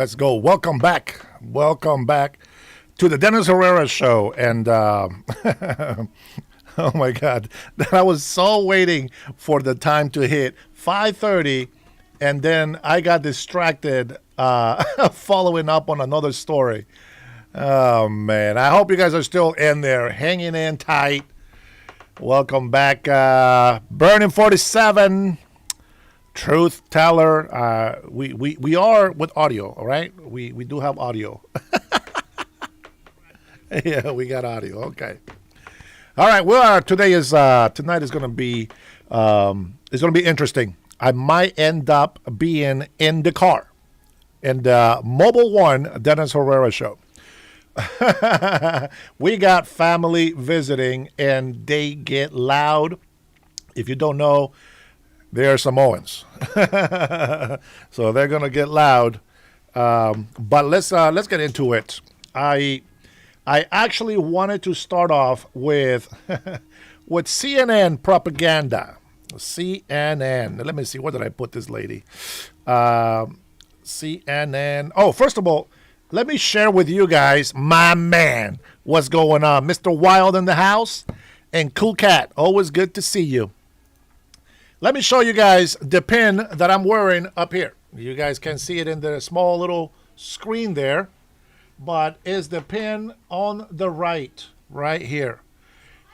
Let's go. Welcome back. Welcome back to the Dennis Herrera show. And oh my God, I was so waiting for the time to hit 5:30, and then I got distracted following up on another story. Oh man, I hope you guys are still in there, hanging in tight. Welcome back, Burning 47. Truth teller. We are with audio, all right? We do have audio. Yeah, we got audio. Okay. All right. Well, tonight is going to be interesting. I might end up being in the car, in the Mobile One Dennis Herrera show. We got family visiting, and they get loud. If you don't know, they're Samoans, so they're gonna get loud. But let's get into it. I actually wanted to start off with with CNN propaganda. CNN. Let me see. Where did I put this lady? CNN. Oh, first of all, let me share with you guys, my man, what's going on. Mr. Wild in the house, and Cool Cat. Always good to see you. Let me show you guys the pin that I'm wearing up here. You guys can see it in the small little screen there, but it's the pin on the right here.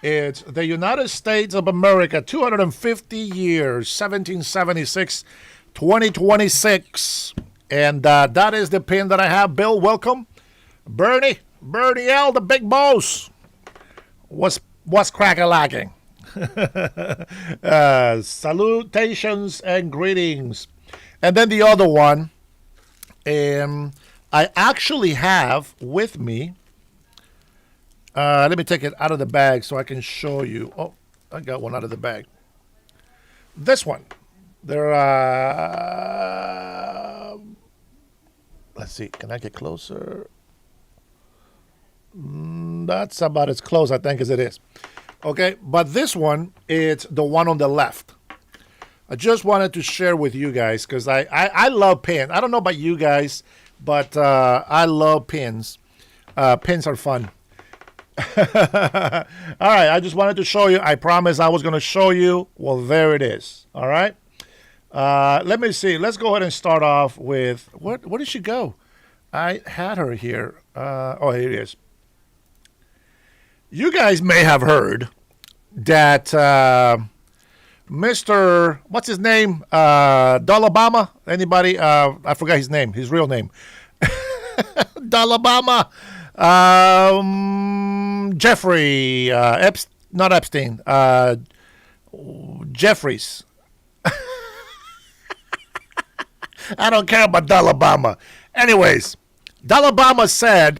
It's the United States of America, 250 years, 1776, 2026. And that is the pin that I have. Bill, welcome. Bernie L, the big boss. What's crack-a-lacking? Salutations and greetings. And then the other one, I actually have with me, let me take it out of the bag so I can show you. Oh, I got one out of the bag. This one. They're, let's see, can I get closer? That's about as close, I think, as it is. Okay, but this one, it's the one on the left. I just wanted to share with you guys because I love pins. I don't know about you guys, but I love pins. Pins are fun. All right, I just wanted to show you. I promised I was going to show you. Well, there it is. All right. Let me see. Let's go ahead and start off with, where did she go? I had her here. Oh, here it is. You guys may have heard that Mr. What's his name? Dalabama? Anybody? I forgot his name. His real name. Dalabama. Jeffrey. Not Epstein. Jeffries. I don't care about Dalabama. Anyways, Dalabama said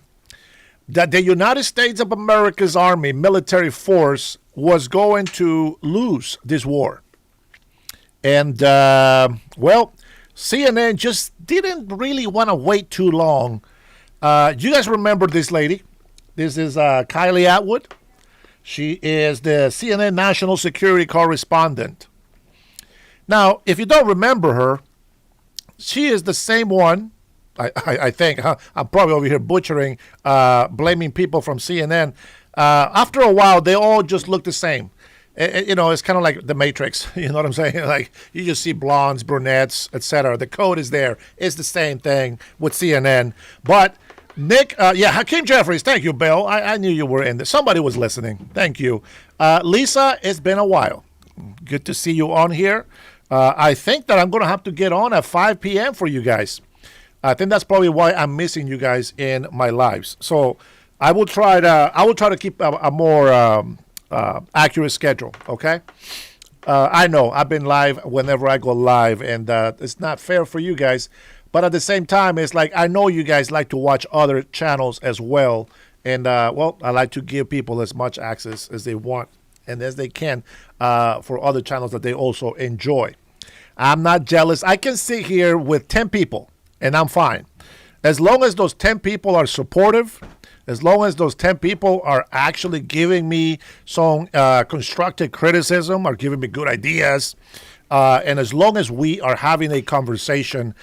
that the United States of America's Army military force was going to lose this war. And, well, CNN just didn't really want to wait too long. You guys remember this lady? This is Kylie Atwood. She is the CNN national security correspondent. Now, if you don't remember her, she is the same one. I think I'm probably over here butchering, blaming people from CNN. After a while, they all just look the same. It's kind of like the Matrix. You know what I'm saying? Like you just see blondes, brunettes, etc. The code is there. It's the same thing with CNN. But Nick, Hakeem Jeffries. Thank you, Bill. I knew you were in there. Somebody was listening. Thank you, Lisa. It's been a while. Good to see you on here. I think that I'm going to have to get on at 5 p.m. for you guys. I think that's probably why I'm missing you guys in my lives. So I will try to keep a more accurate schedule. Okay. I know I've been live whenever I go live, and it's not fair for you guys. But at the same time, it's like I know you guys like to watch other channels as well, and well, I like to give people as much access as they want and as they can for other channels that they also enjoy. I'm not jealous. I can sit here with 10 people. And I'm fine. As long as those 10 people are supportive, as long as those 10 people are actually giving me some constructive criticism or giving me good ideas, and as long as we are having a conversation,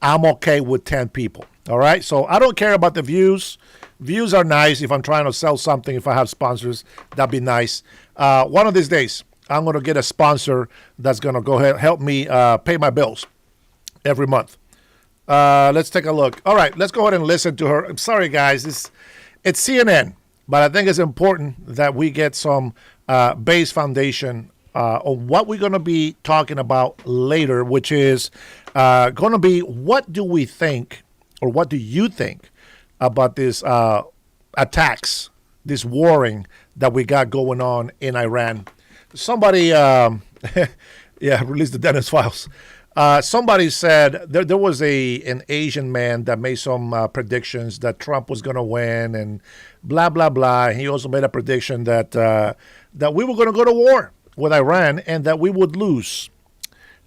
I'm okay with 10 people. All right. So I don't care about the views. Views are nice if I'm trying to sell something. If I have sponsors, that'd be nice. One of these days, I'm going to get a sponsor that's going to go ahead help me pay my bills every month. Let's take a look. All right, let's go ahead and listen to her. I'm sorry, guys. It's CNN, but I think it's important that we get some base foundation on what we're going to be talking about later, which is going to be what do we think or what do you think about this attacks, this warring that we got going on in Iran? Somebody, yeah, released the Dennis files. Somebody said there was an Asian man that made some predictions that Trump was going to win and blah blah blah. He also made a prediction that that we were going to go to war with Iran and that we would lose.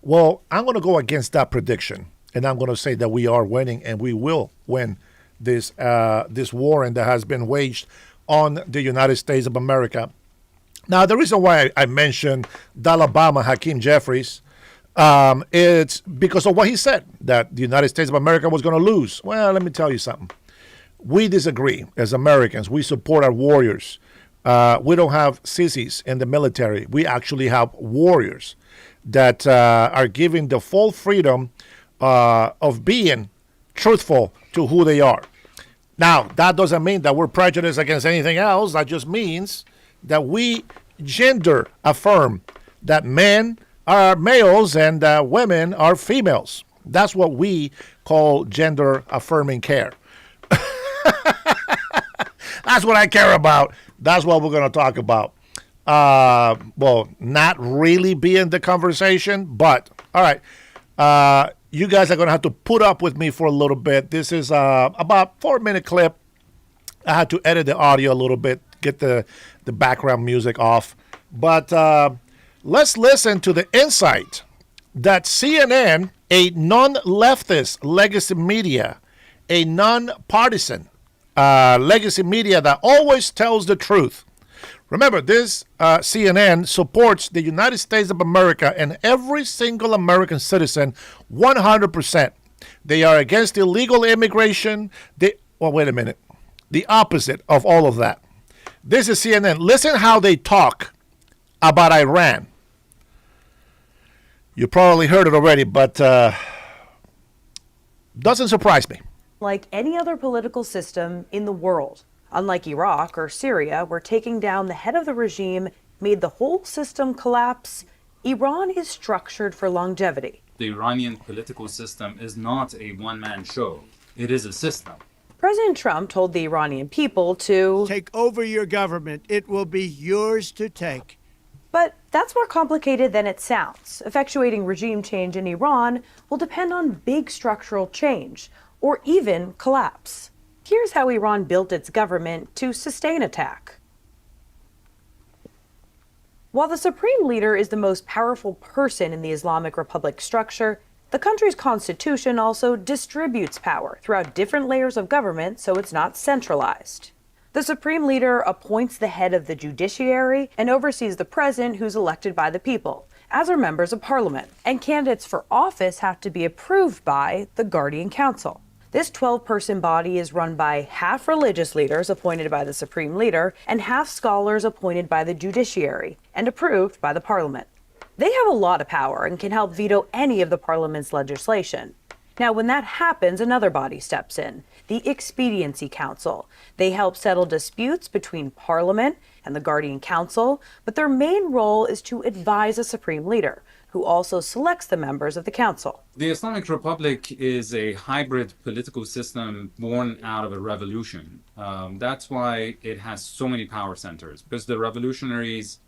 Well, I'm going to go against that prediction, and I'm going to say that we are winning and we will win this war that has been waged on the United States of America. Now, the reason why I mentioned Alabama Hakeem Jeffries. It's because of what he said, that the United States of America was going to lose. Well, let me tell you something. We disagree as Americans. We support our warriors. We don't have sissies in the military. We actually have warriors that are giving the full freedom of being truthful to who they are. Now, that doesn't mean that we're prejudiced against anything else. That just means that we gender affirm that men are males and women are females. That's what we call gender affirming care. That's what I care about. That's what we're going to talk about. Well, not really being the conversation, but all right. You guys are going to have to put up with me for a little bit. This is about 4-minute clip. I had to edit the audio a little bit, get the background music off. But let's listen to the insight that CNN, a non-leftist legacy media, a non-partisan legacy media that always tells the truth. Remember, this CNN supports the United States of America and every single American citizen 100%. They are against illegal immigration. Well, wait a minute. The opposite of all of that. This is CNN. Listen how they talk about Iran. You probably heard it already, but doesn't surprise me. Like any other political system in the world, unlike Iraq or Syria, where taking down the head of the regime made the whole system collapse, Iran is structured for longevity. The Iranian political system is not a one-man show. It is a system. President Trump told the Iranian people to take over your government. It will be yours to take. But that's more complicated than it sounds. Effectuating regime change in Iran will depend on big structural change, or even collapse. Here's how Iran built its government to sustain attack. While the supreme leader is the most powerful person in the Islamic Republic structure, the country's constitution also distributes power throughout different layers of government so it's not centralized. The supreme leader appoints the head of the judiciary and oversees the president, who's elected by the people, as are members of parliament. And candidates for office have to be approved by the Guardian Council. This 12-person body is run by half religious leaders appointed by the supreme leader and half scholars appointed by the judiciary and approved by the parliament. They have a lot of power and can help veto any of the parliament's legislation. Now, when that happens, another body steps in, the Expediency Council. They help settle disputes between Parliament and the Guardian Council, but their main role is to advise a supreme leader, who also selects the members of the council. The Islamic Republic is a hybrid political system born out of a revolution. That's why it has so many power centers, because the revolutionaries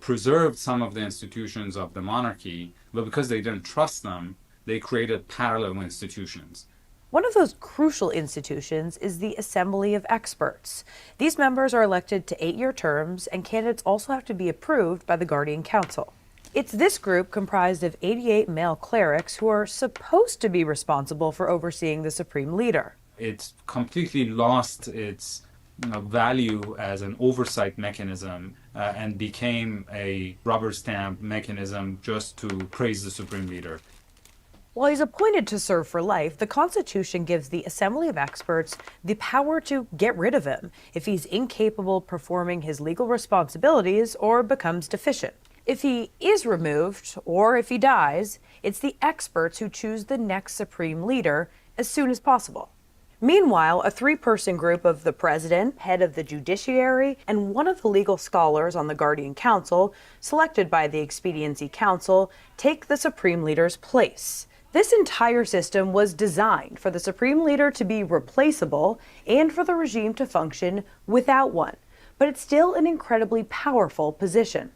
preserved some of the institutions of the monarchy, but because they didn't trust them, they created parallel institutions. One of those crucial institutions is the Assembly of Experts. These members are elected to 8-year terms, and candidates also have to be approved by the Guardian Council. It's this group comprised of 88 male clerics who are supposed to be responsible for overseeing the supreme leader. It's completely lost its value as an oversight mechanism and became a rubber stamp mechanism just to praise the supreme leader. While he's appointed to serve for life, the Constitution gives the Assembly of Experts the power to get rid of him if he's incapable of performing his legal responsibilities or becomes deficient. If he is removed or if he dies, it's the experts who choose the next supreme leader as soon as possible. Meanwhile, a three-person group of the president, head of the judiciary, and one of the legal scholars on the Guardian Council, selected by the Expediency Council, take the supreme leader's place. This entire system was designed for the supreme leader to be replaceable and for the regime to function without one, but it's still an incredibly powerful position.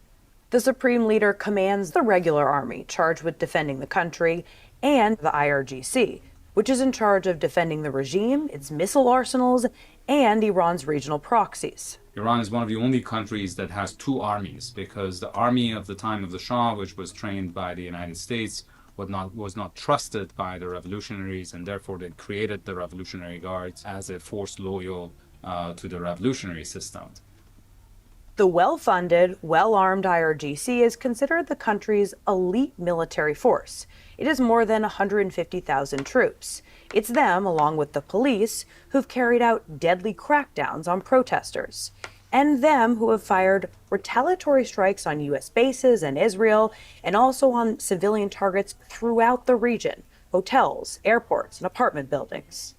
The supreme leader commands the regular army charged with defending the country and the IRGC, which is in charge of defending the regime, its missile arsenals, and Iran's regional proxies. Iran is one of the only countries that has two armies, because the army of the time of the Shah, which was trained by the United States, was not trusted by the revolutionaries, and therefore they created the Revolutionary Guards as a force loyal to the revolutionary system. The well-funded, well-armed IRGC is considered the country's elite military force. It has more than 150,000 troops. It's them, along with the police, who've carried out deadly crackdowns on protesters, and them who have fired retaliatory strikes on U.S. bases and Israel, and also on civilian targets throughout the region, hotels, airports, and apartment buildings.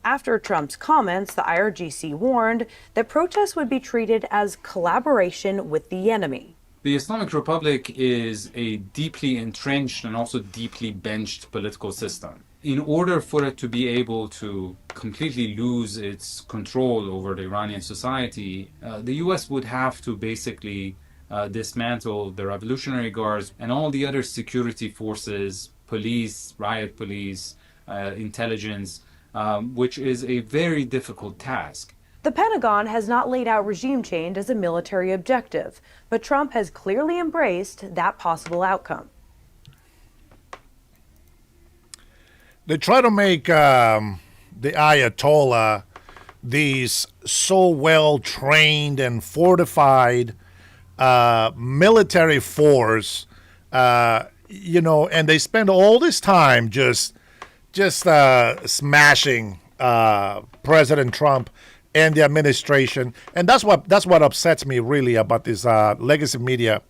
After Trump's comments, the IRGC warned that protests would be treated as collaboration with the enemy. The Islamic Republic is a deeply entrenched and also deeply benched political system. In order for it to be able to completely lose its control over the Iranian society, the US would have to basically dismantle the Revolutionary Guards and all the other security forces, police, riot police, intelligence, which is a very difficult task. The Pentagon has not laid out regime change as a military objective, but Trump has clearly embraced that possible outcome. They try to make the Ayatollah these so well trained and fortified military force, and they spend all this time just smashing President Trump and the administration, and that's what upsets me really about this legacy media.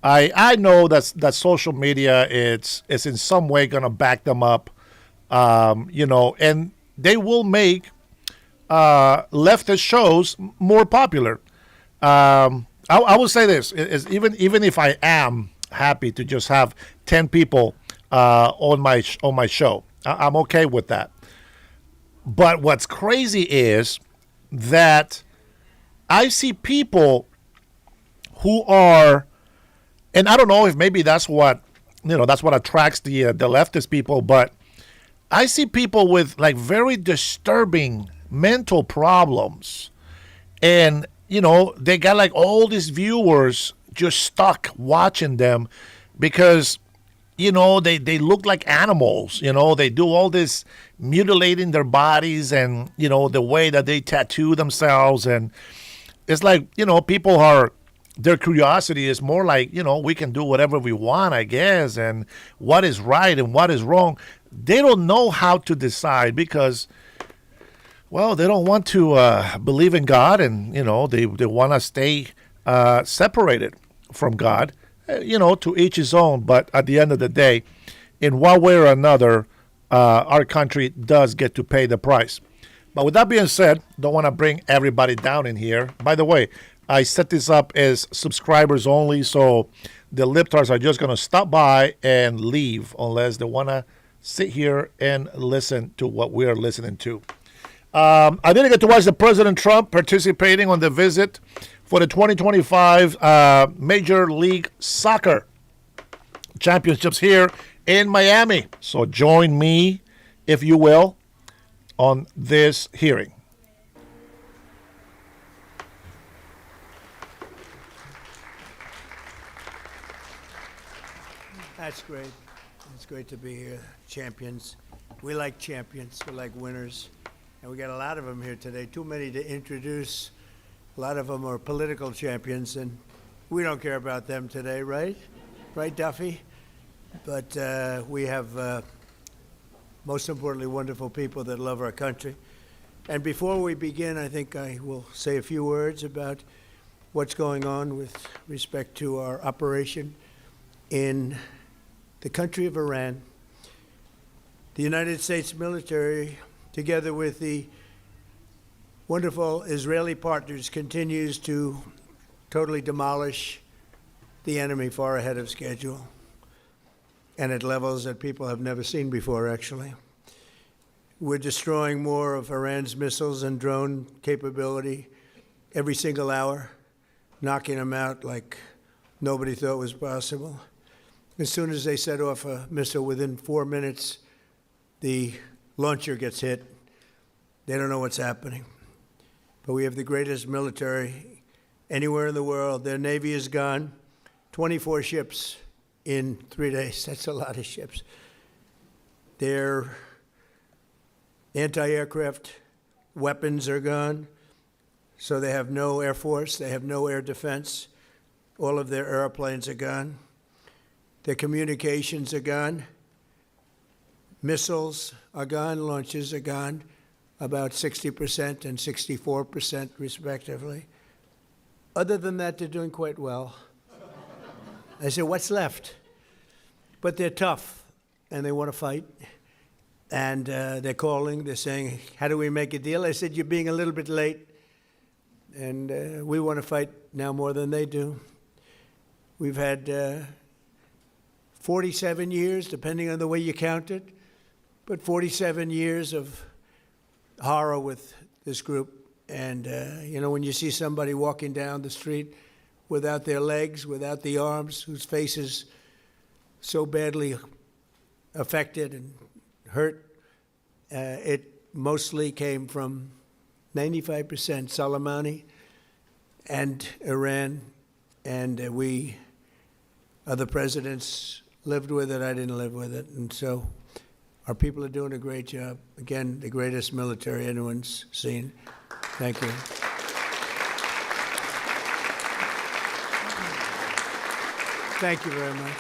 I know that social media is in some way going to back them up, and they will make leftist shows more popular. I will say this: is even if I am happy to just have 10 people on my show, I'm okay with that. But what's crazy is that I see people who are, and I don't know if maybe that's what attracts the leftist people, but I see people with like very disturbing mental problems, and they got like all these viewers just stuck watching them because they look like animals. They do all this mutilating their bodies and the way that they tattoo themselves, and it's like people their curiosity is more like we can do whatever we want, I guess, and what is right and what is wrong. They don't know how to decide because, well, they don't want to believe in God, and they want to stay separated from God. To each his own. But at the end of the day, in one way or another, our country does get to pay the price. But with that being said, don't want to bring everybody down in here. By the way, I set this up as subscribers only, so the libtards are just going to stop by and leave unless they want to sit here and listen to what we are listening to. I didn't get to watch the President Trump participating on the visit for the 2025 Major League Soccer Championships here in Miami. So join me, if you will, on this hearing. That's great. It's great to be here. Champions. We like champions. We like winners. And we got a lot of them here today. Too many to introduce. A lot of them are political champions, and we don't care about them today, right? Right, Duffy? but we have, most importantly, wonderful people that love our country. And before we begin, I think I will say a few words about what's going on with respect to our operation in the country of Iran. The United States military, together with the wonderful Israeli partners, continues to totally demolish the enemy far ahead of schedule and at levels that people have never seen before, actually. We're destroying more of Iran's missiles and drone capability every single hour, knocking them out like nobody thought was possible. As soon as they set off a missile, within 4 minutes, the launcher gets hit. They don't know what's happening. But we have the greatest military anywhere in the world. Their Navy is gone. 24 ships in 3 days. That's a lot of ships. Their anti-aircraft weapons are gone. So they have no air force. They have no air defense. All of their airplanes are gone. Their communications are gone. Missiles are gone. Launches are gone. About 60% and 64% respectively. Other than that, they're doing quite well. I said, what's left? But they're tough, and they want to fight. And they're calling, they're saying, how do we make a deal? I said, you're being a little bit late, and we want to fight now more than they do. We've had 47 years, depending on the way you count it, but 47 years of horror with this group. And, when you see somebody walking down the street without their legs, without the arms, whose face is so badly affected and hurt, it mostly came from 95% Soleimani and Iran. And we, other presidents, lived with it. I didn't live with it. And so our people are doing a great job. Again, the greatest military anyone's seen. Thank you. Thank you very much.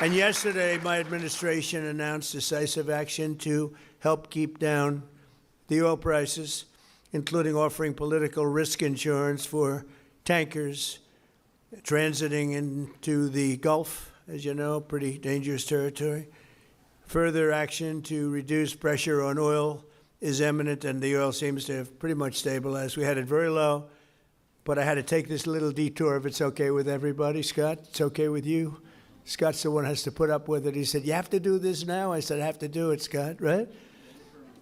And yesterday, my administration announced decisive action to help keep down the oil prices, including offering political risk insurance for tankers transiting into the Gulf, as you know, pretty dangerous territory. Further action to reduce pressure on oil is imminent, and the oil seems to have pretty much stabilized. We had it very low, but I had to take this little detour, if it's okay with everybody. Scott, it's okay with you? Scott's the one who has to put up with it. He said, you have to do this now? I said, I have to do it, Scott, right?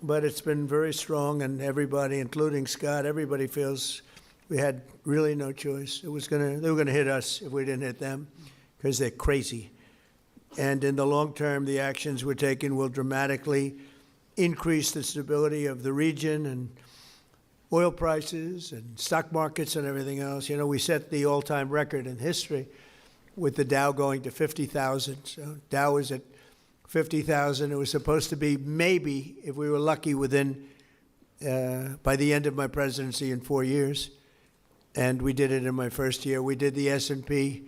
But it's been very strong, and everybody, including Scott, everybody feels we had really no choice. They were going to hit us if we didn't hit them, because they're crazy. And in the long term, the actions we're taking will dramatically increase the stability of the region and oil prices and stock markets and everything else. We set the all-time record in history with the Dow going to 50,000. So Dow was at 50,000. It was supposed to be maybe, if we were lucky, within by the end of my presidency in 4 years. And we did it in my first year. We did the S&P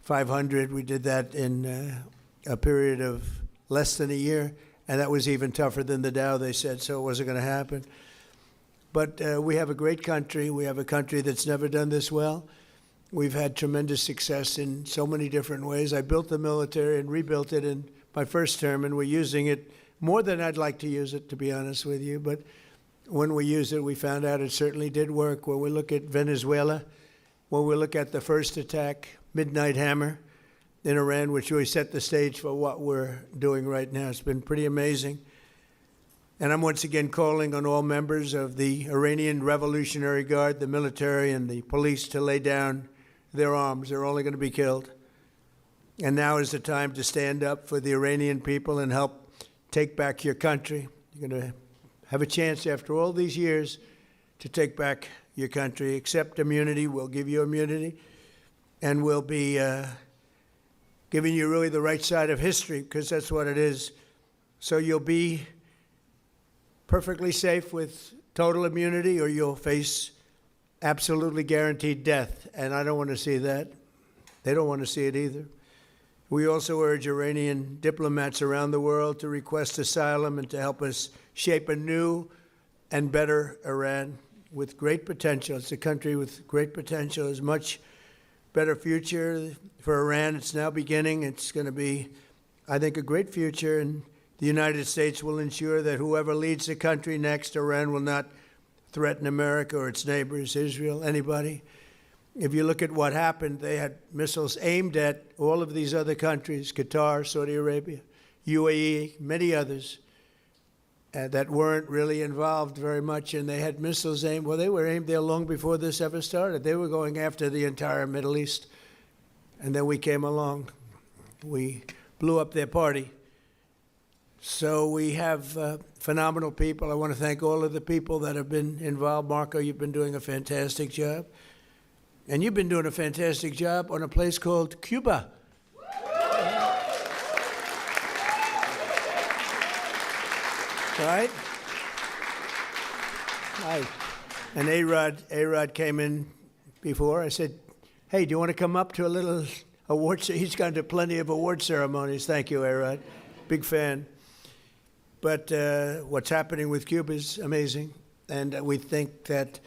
500. We did that in a period of less than a year. And that was even tougher than the Dow, they said, so it wasn't going to happen. But we have a great country. We have a country that's never done this well. We've had tremendous success in so many different ways. I built the military and rebuilt it in my first term, and we're using it more than I'd like to use it, to be honest with you. But when we used it, we found out it certainly did work. When we look at Venezuela, when we look at the first attack, Midnight Hammer, in Iran, which really set the stage for what we're doing right now. It's been pretty amazing. And I'm once again calling on all members of the Iranian Revolutionary Guard, the military and the police, to lay down their arms. They're only going to be killed. And now is the time to stand up for the Iranian people and help take back your country. You're going to have a chance after all these years to take back your country. Accept immunity. We'll give you immunity. And we'll be giving you really the right side of history, because that's what it is. So you'll be perfectly safe with total immunity, or you'll face absolutely guaranteed death. And I don't want to see that. They don't want to see it either. We also urge Iranian diplomats around the world to request asylum and to help us shape a new and better Iran with great potential. It's a country with great potential, has much better future for Iran. It's now beginning. It's going to be, I think, a great future, and the United States will ensure that whoever leads the country next, Iran will not threaten America or its neighbors, Israel, anybody. If you look at what happened, they had missiles aimed at all of these other countries, Qatar, Saudi Arabia, UAE, many others, that weren't really involved very much, and they had missiles aimed. Well, they were aimed there long before this ever started. They were going after the entire Middle East, and then we came along. We blew up their party. So we have phenomenal people. I want to thank all of the people that have been involved. Marco, you've been doing a fantastic job. And you've been doing a fantastic job on a place called Cuba. Right? Hi. And A-Rod came in before. I said, hey, do you want to come up to a little award? He's gone to plenty of award ceremonies. Thank you, A-Rod. Big fan. But what's happening with Cuba is amazing. And we think that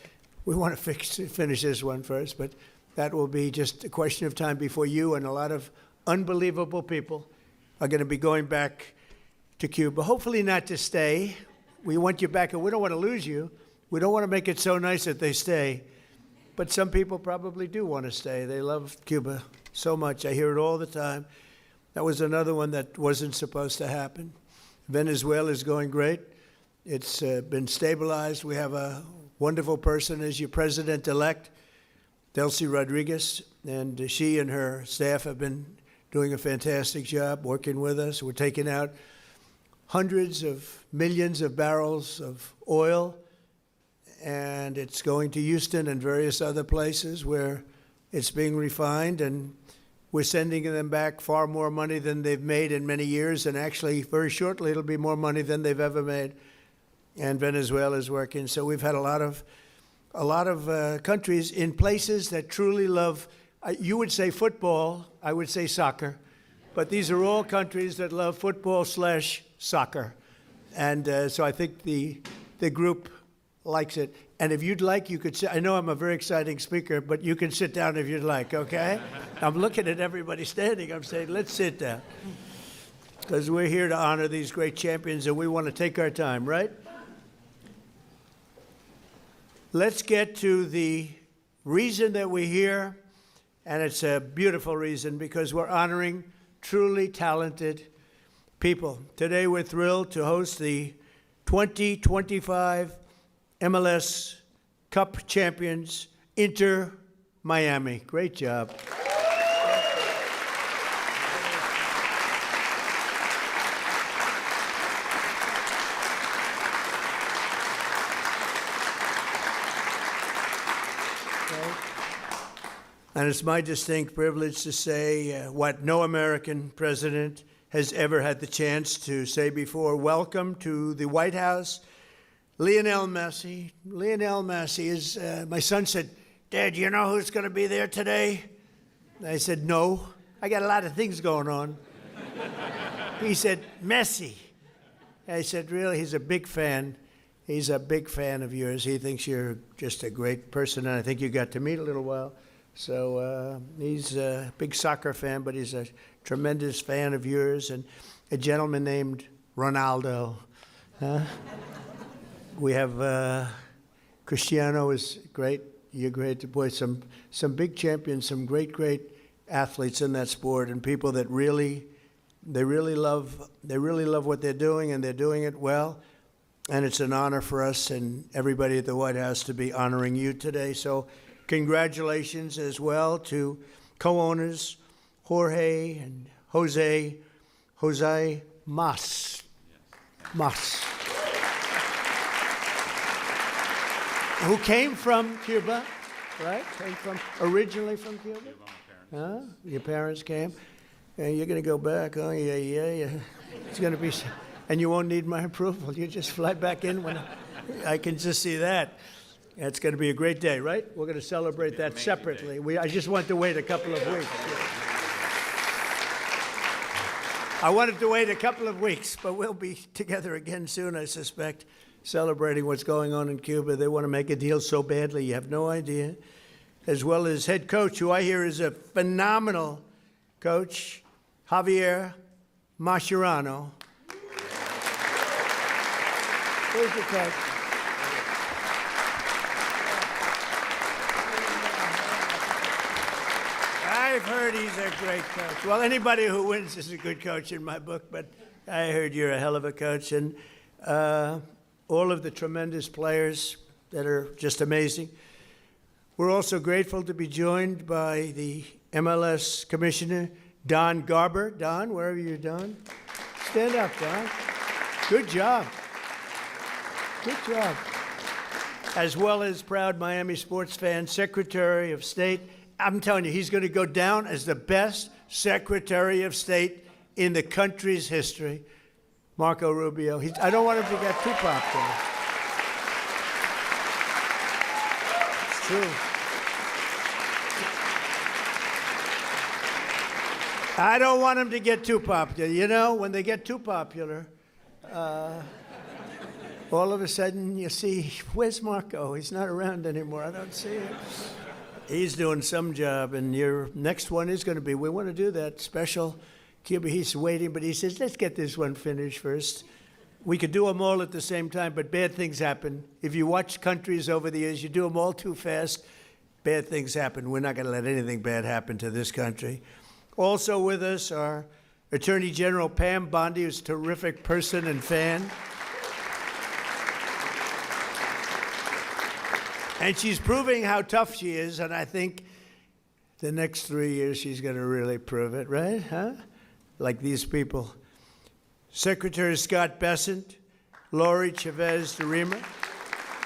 we want to finish this one first, but that will be just a question of time before you and a lot of unbelievable people are going to be going back to Cuba. Hopefully not to stay. We want you back, and we don't want to lose you. We don't want to make it so nice that they stay. But some people probably do want to stay. They love Cuba so much. I hear it all the time. That was another one that wasn't supposed to happen. Venezuela is going great. It's been stabilized. We have a wonderful person as your president-elect, Delcy Rodriguez, and she and her staff have been doing a fantastic job working with us. We're taking out hundreds of millions of barrels of oil, and it's going to Houston and various other places where it's being refined, and we're sending them back far more money than they've made in many years, and actually very shortly it'll be more money than they've ever made. And Venezuela is working. So we've had a lot of countries in places that truly love, you would say football, I would say soccer, but these are all countries that love football/soccer. And so I think the group likes it. And if you'd like, you could sit. I know I'm a very exciting speaker, but you can sit down if you'd like, okay? I'm looking at everybody standing. I'm saying, let's sit down. Because we're here to honor these great champions, and we want to take our time, right? Let's get to the reason that we're here, and it's a beautiful reason because we're honoring truly talented people. Today we're thrilled to host the 2025 MLS Cup champions, Inter Miami. Great job. And it's my distinct privilege to say what no American president has ever had the chance to say before. Welcome to the White House, Lionel Messi. Lionel Messi is, my son said, Dad, you know who's going to be there today? I said, no. I got a lot of things going on. He said, Messi. I said, really? He's a big fan. He's a big fan of yours. He thinks you're just a great person, and I think you got to meet a little while. So he's a big soccer fan, but he's a tremendous fan of yours, and a gentleman named Ronaldo. We have Cristiano is great. You're great. Boy, some big champions, some great athletes in that sport, and people that really love what they're doing, and they're doing it well. And it's an honor for us and everybody at the White House to be honoring you today. So congratulations as well to co-owners Jorge and Jose Mas. Who came from Cuba, right? Originally from Cuba? Huh? Your parents came? And you're going to go back, huh? Yeah. It's going to be, and you won't need my approval. You just fly back in when I can just see that. It's going to be a great day, right? We're going to celebrate that separately. I just want to wait a couple of weeks. I wanted to wait a couple of weeks, but we'll be together again soon, I suspect, celebrating what's going on in Cuba. They want to make a deal so badly, you have no idea. As well as head coach, who I hear is a phenomenal coach, Javier Mascherano. Where's the coach? I've heard he's a great coach. Well, anybody who wins is a good coach in my book, but I heard you're a hell of a coach. And all of the tremendous players that are just amazing. We're also grateful to be joined by the MLS Commissioner, Don Garber. Don, wherever you're, Don. Stand up, Don. Good job. Good job. As well as proud Miami sports fan, Secretary of State. I'm telling you, he's going to go down as the best Secretary of State in the country's history, Marco Rubio. I don't want him to get too popular. It's true. I don't want him to get too popular. You know, when they get too popular, all of a sudden you see, where's Marco? He's not around anymore. I don't see him. He's doing some job, and your next one is going to be, we want to do that special Cuba. He's waiting, but he says, let's get this one finished first. We could do them all at the same time, but bad things happen. If you watch countries over the years, you do them all too fast, bad things happen. We're not going to let anything bad happen to this country. Also with us are Attorney General Pam Bondi, who's a terrific person and fan. And she's proving how tough she is, and I think the next 3 years she's going to really prove it, right? Huh? Like these people. Secretary Scott Bessent, Lori Chavez de Rima,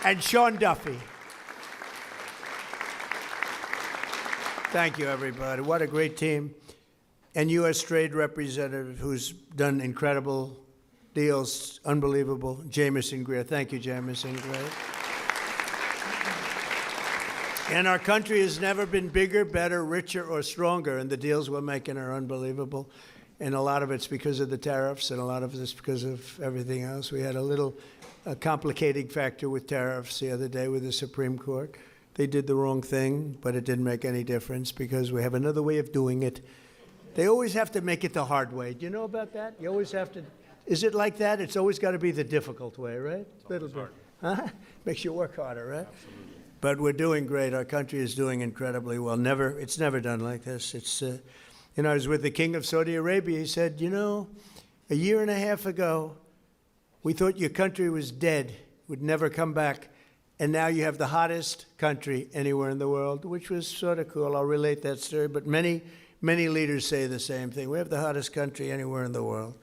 and Sean Duffy. Thank you, everybody. What a great team. And U.S. Trade Representative, who's done incredible deals, unbelievable, Jamison Greer. Thank you, Jamison Greer. And our country has never been bigger, better, richer, or stronger, and the deals we're making are unbelievable. And a lot of it's because of the tariffs, and a lot of it's because of everything else. We had a little complicating factor with tariffs the other day with the Supreme Court. They did the wrong thing, but it didn't make any difference because we have another way of doing it. They always have to make it the hard way. Do you know about that? You always have to. Is it like that? It's always got to be the difficult way, right? A little bit. Huh? Makes you work harder, right? Absolutely. But we're doing great. Our country is doing incredibly well. It's never done like this. It's, I was with the King of Saudi Arabia. He said, a year and a half ago, we thought your country was dead, would never come back. And now you have the hottest country anywhere in the world, which was sort of cool. I'll relate that story. But many leaders say the same thing. We have the hottest country anywhere in the world.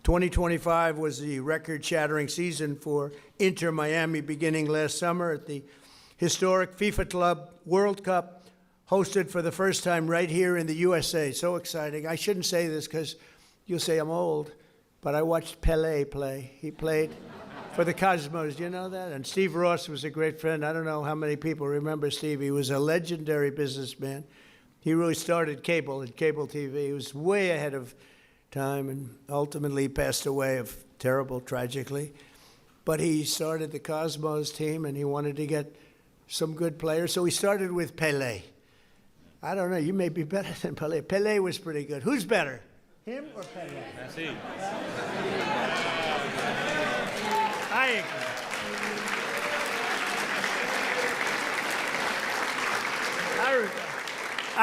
2025 was the record-shattering season for Inter Miami beginning last summer at the historic FIFA Club World Cup, hosted for the first time right here in the USA. So exciting. I shouldn't say this because you'll say I'm old, but I watched Pelé play. He played for the Cosmos. Do you know that? And Steve Ross was a great friend. I don't know how many people remember Steve. He was a legendary businessman. He really started cable and cable TV. He was way ahead of time and ultimately passed away tragically. But he started the Cosmos team and he wanted to get some good players. So he started with Pelé. I don't know, you may be better than Pelé. Pelé was pretty good. Who's better, him or Pelé? Merci. I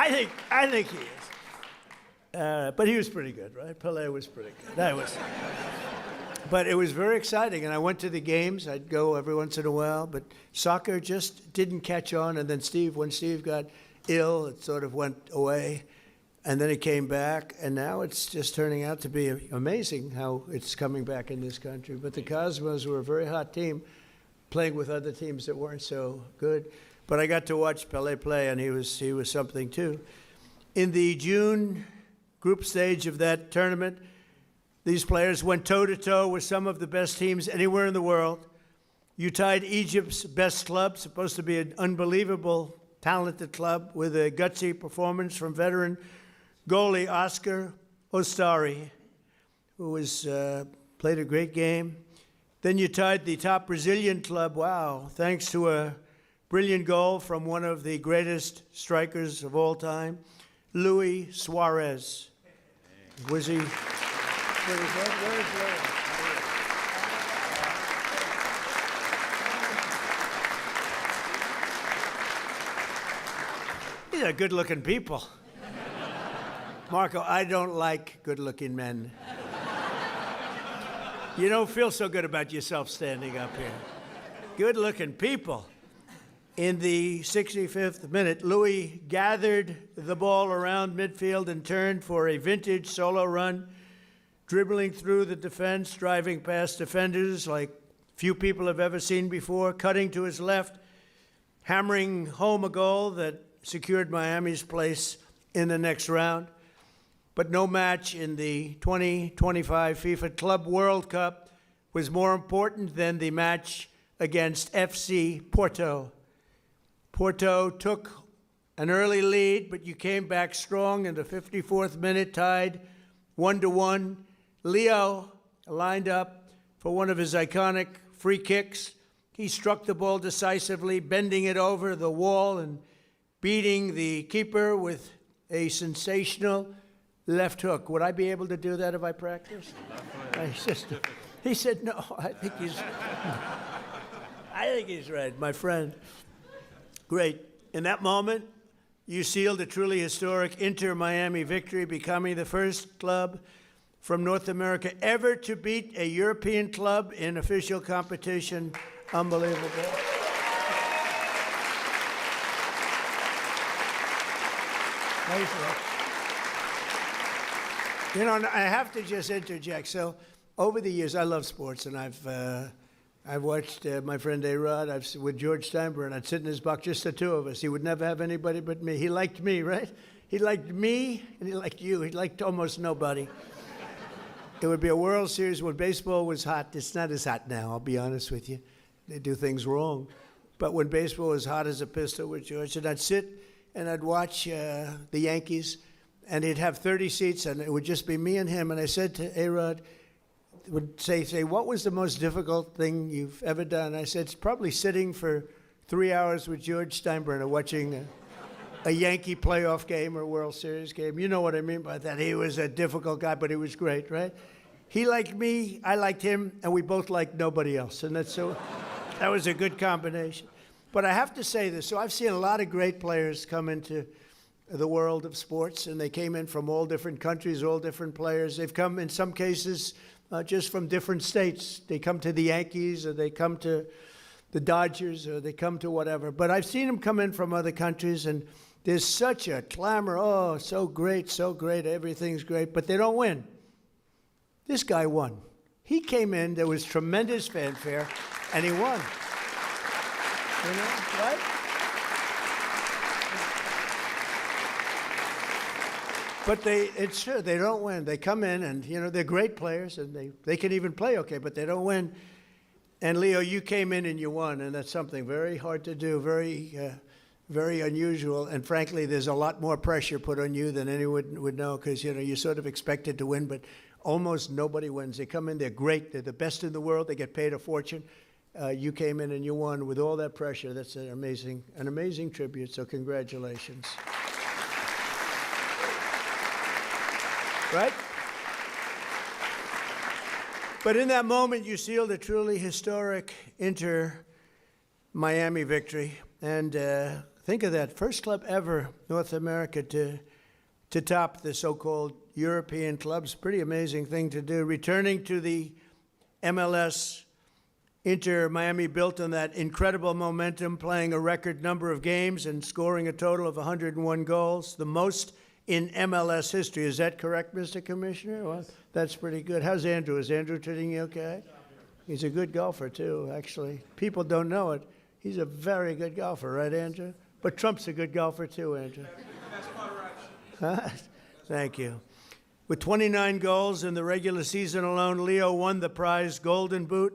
agree. I think he is. But he was pretty good, right? Pelé was pretty good. But it was very exciting, and I went to the games. I'd go every once in a while, but soccer just didn't catch on. And then when Steve got ill, it sort of went away, and then it came back, and now it's just turning out to be amazing how it's coming back in this country. But the Cosmos were a very hot team, playing with other teams that weren't so good. But I got to watch Pelé play, and he was something too. In the June group stage of that tournament, these players went toe-to-toe with some of the best teams anywhere in the world. You tied Egypt's best club, supposed to be an unbelievable, talented club, with a gutsy performance from veteran goalie Oscar Ostari. who played a great game. Then you tied the top Brazilian club, wow, thanks to a brilliant goal from one of the greatest strikers of all time, Luis Suarez. Was he? Where is that? Where is that? These are good-looking people. Marco, I don't like good-looking men. You don't feel so good about yourself standing up here. Good-looking people. In the 65th minute, Louis gathered the ball around midfield and turned for a vintage solo run, dribbling through the defense, driving past defenders like few people have ever seen before, cutting to his left, hammering home a goal that secured Miami's place in the next round. But no match in the 2025 FIFA Club World Cup was more important than the match against FC Porto. Porto took an early lead, but you came back strong in the 54th minute, tied 1-1. Leo lined up for one of his iconic free kicks. He struck the ball decisively, bending it over the wall and beating the keeper with a sensational left hook. Would I be able to do that if I practiced? He said, no, I think he's right, my friend. Great. In that moment, you sealed a truly historic Inter-Miami victory, becoming the first club from North America ever to beat a European club in official competition. Unbelievable. You know, I have to just interject. So, over the years, I love sports, and I've watched my friend A-Rod with George Steinbrenner. I'd sit in his box, just the two of us. He would never have anybody but me. He liked me, right? He liked me, and he liked you. He liked almost nobody. It would be a World Series when baseball was hot. It's not as hot now, I'll be honest with you. They do things wrong. But when baseball was hot as a pistol with George, and I'd sit and I'd watch the Yankees, and he'd have 30 seats, and it would just be me and him. And I said to A-Rod, would say, what was the most difficult thing you've ever done? I said, it's probably sitting for 3 hours with George Steinbrenner watching a Yankee playoff game or World Series game. You know what I mean by that. He was a difficult guy, but he was great, right? He liked me, I liked him, and we both liked nobody else. And that was a good combination. But I have to say this. So I've seen a lot of great players come into the world of sports, and they came in from all different countries, all different players. They've come, in some cases, just from different states. They come to the Yankees, or they come to the Dodgers, or they come to whatever. But I've seen them come in from other countries, and there's such a clamor. Oh, so great, everything's great. But they don't win. This guy won. He came in, there was tremendous fanfare, and he won. You know, right? But it's true, they don't win. They come in and, you know, they're great players and they can even play okay, but they don't win. And Leo, you came in and you won, and that's something very hard to do, very unusual. And frankly, there's a lot more pressure put on you than anyone would know, because, you know, you're sort of expected to win, but almost nobody wins. They come in, they're great, they're the best in the world, they get paid a fortune. You came in and you won with all that pressure. That's an amazing tribute, so congratulations. Right? But in that moment, you sealed a truly historic Inter-Miami victory. And think of that, first club ever, North America, to top the so-called European clubs. Pretty amazing thing to do. Returning to the MLS, Inter-Miami built on that incredible momentum, playing a record number of games and scoring a total of 101 goals, the most in MLS history. Is that correct, Mr. Commissioner? Well, that's pretty good. How's Andrew? Is Andrew treating you okay? He's a good golfer, too, actually. People don't know it. He's a very good golfer, right, Andrew? But Trump's a good golfer, too, Andrew. That's quite right. Thank you. With 29 goals in the regular season alone, Leo won the prize Golden Boot,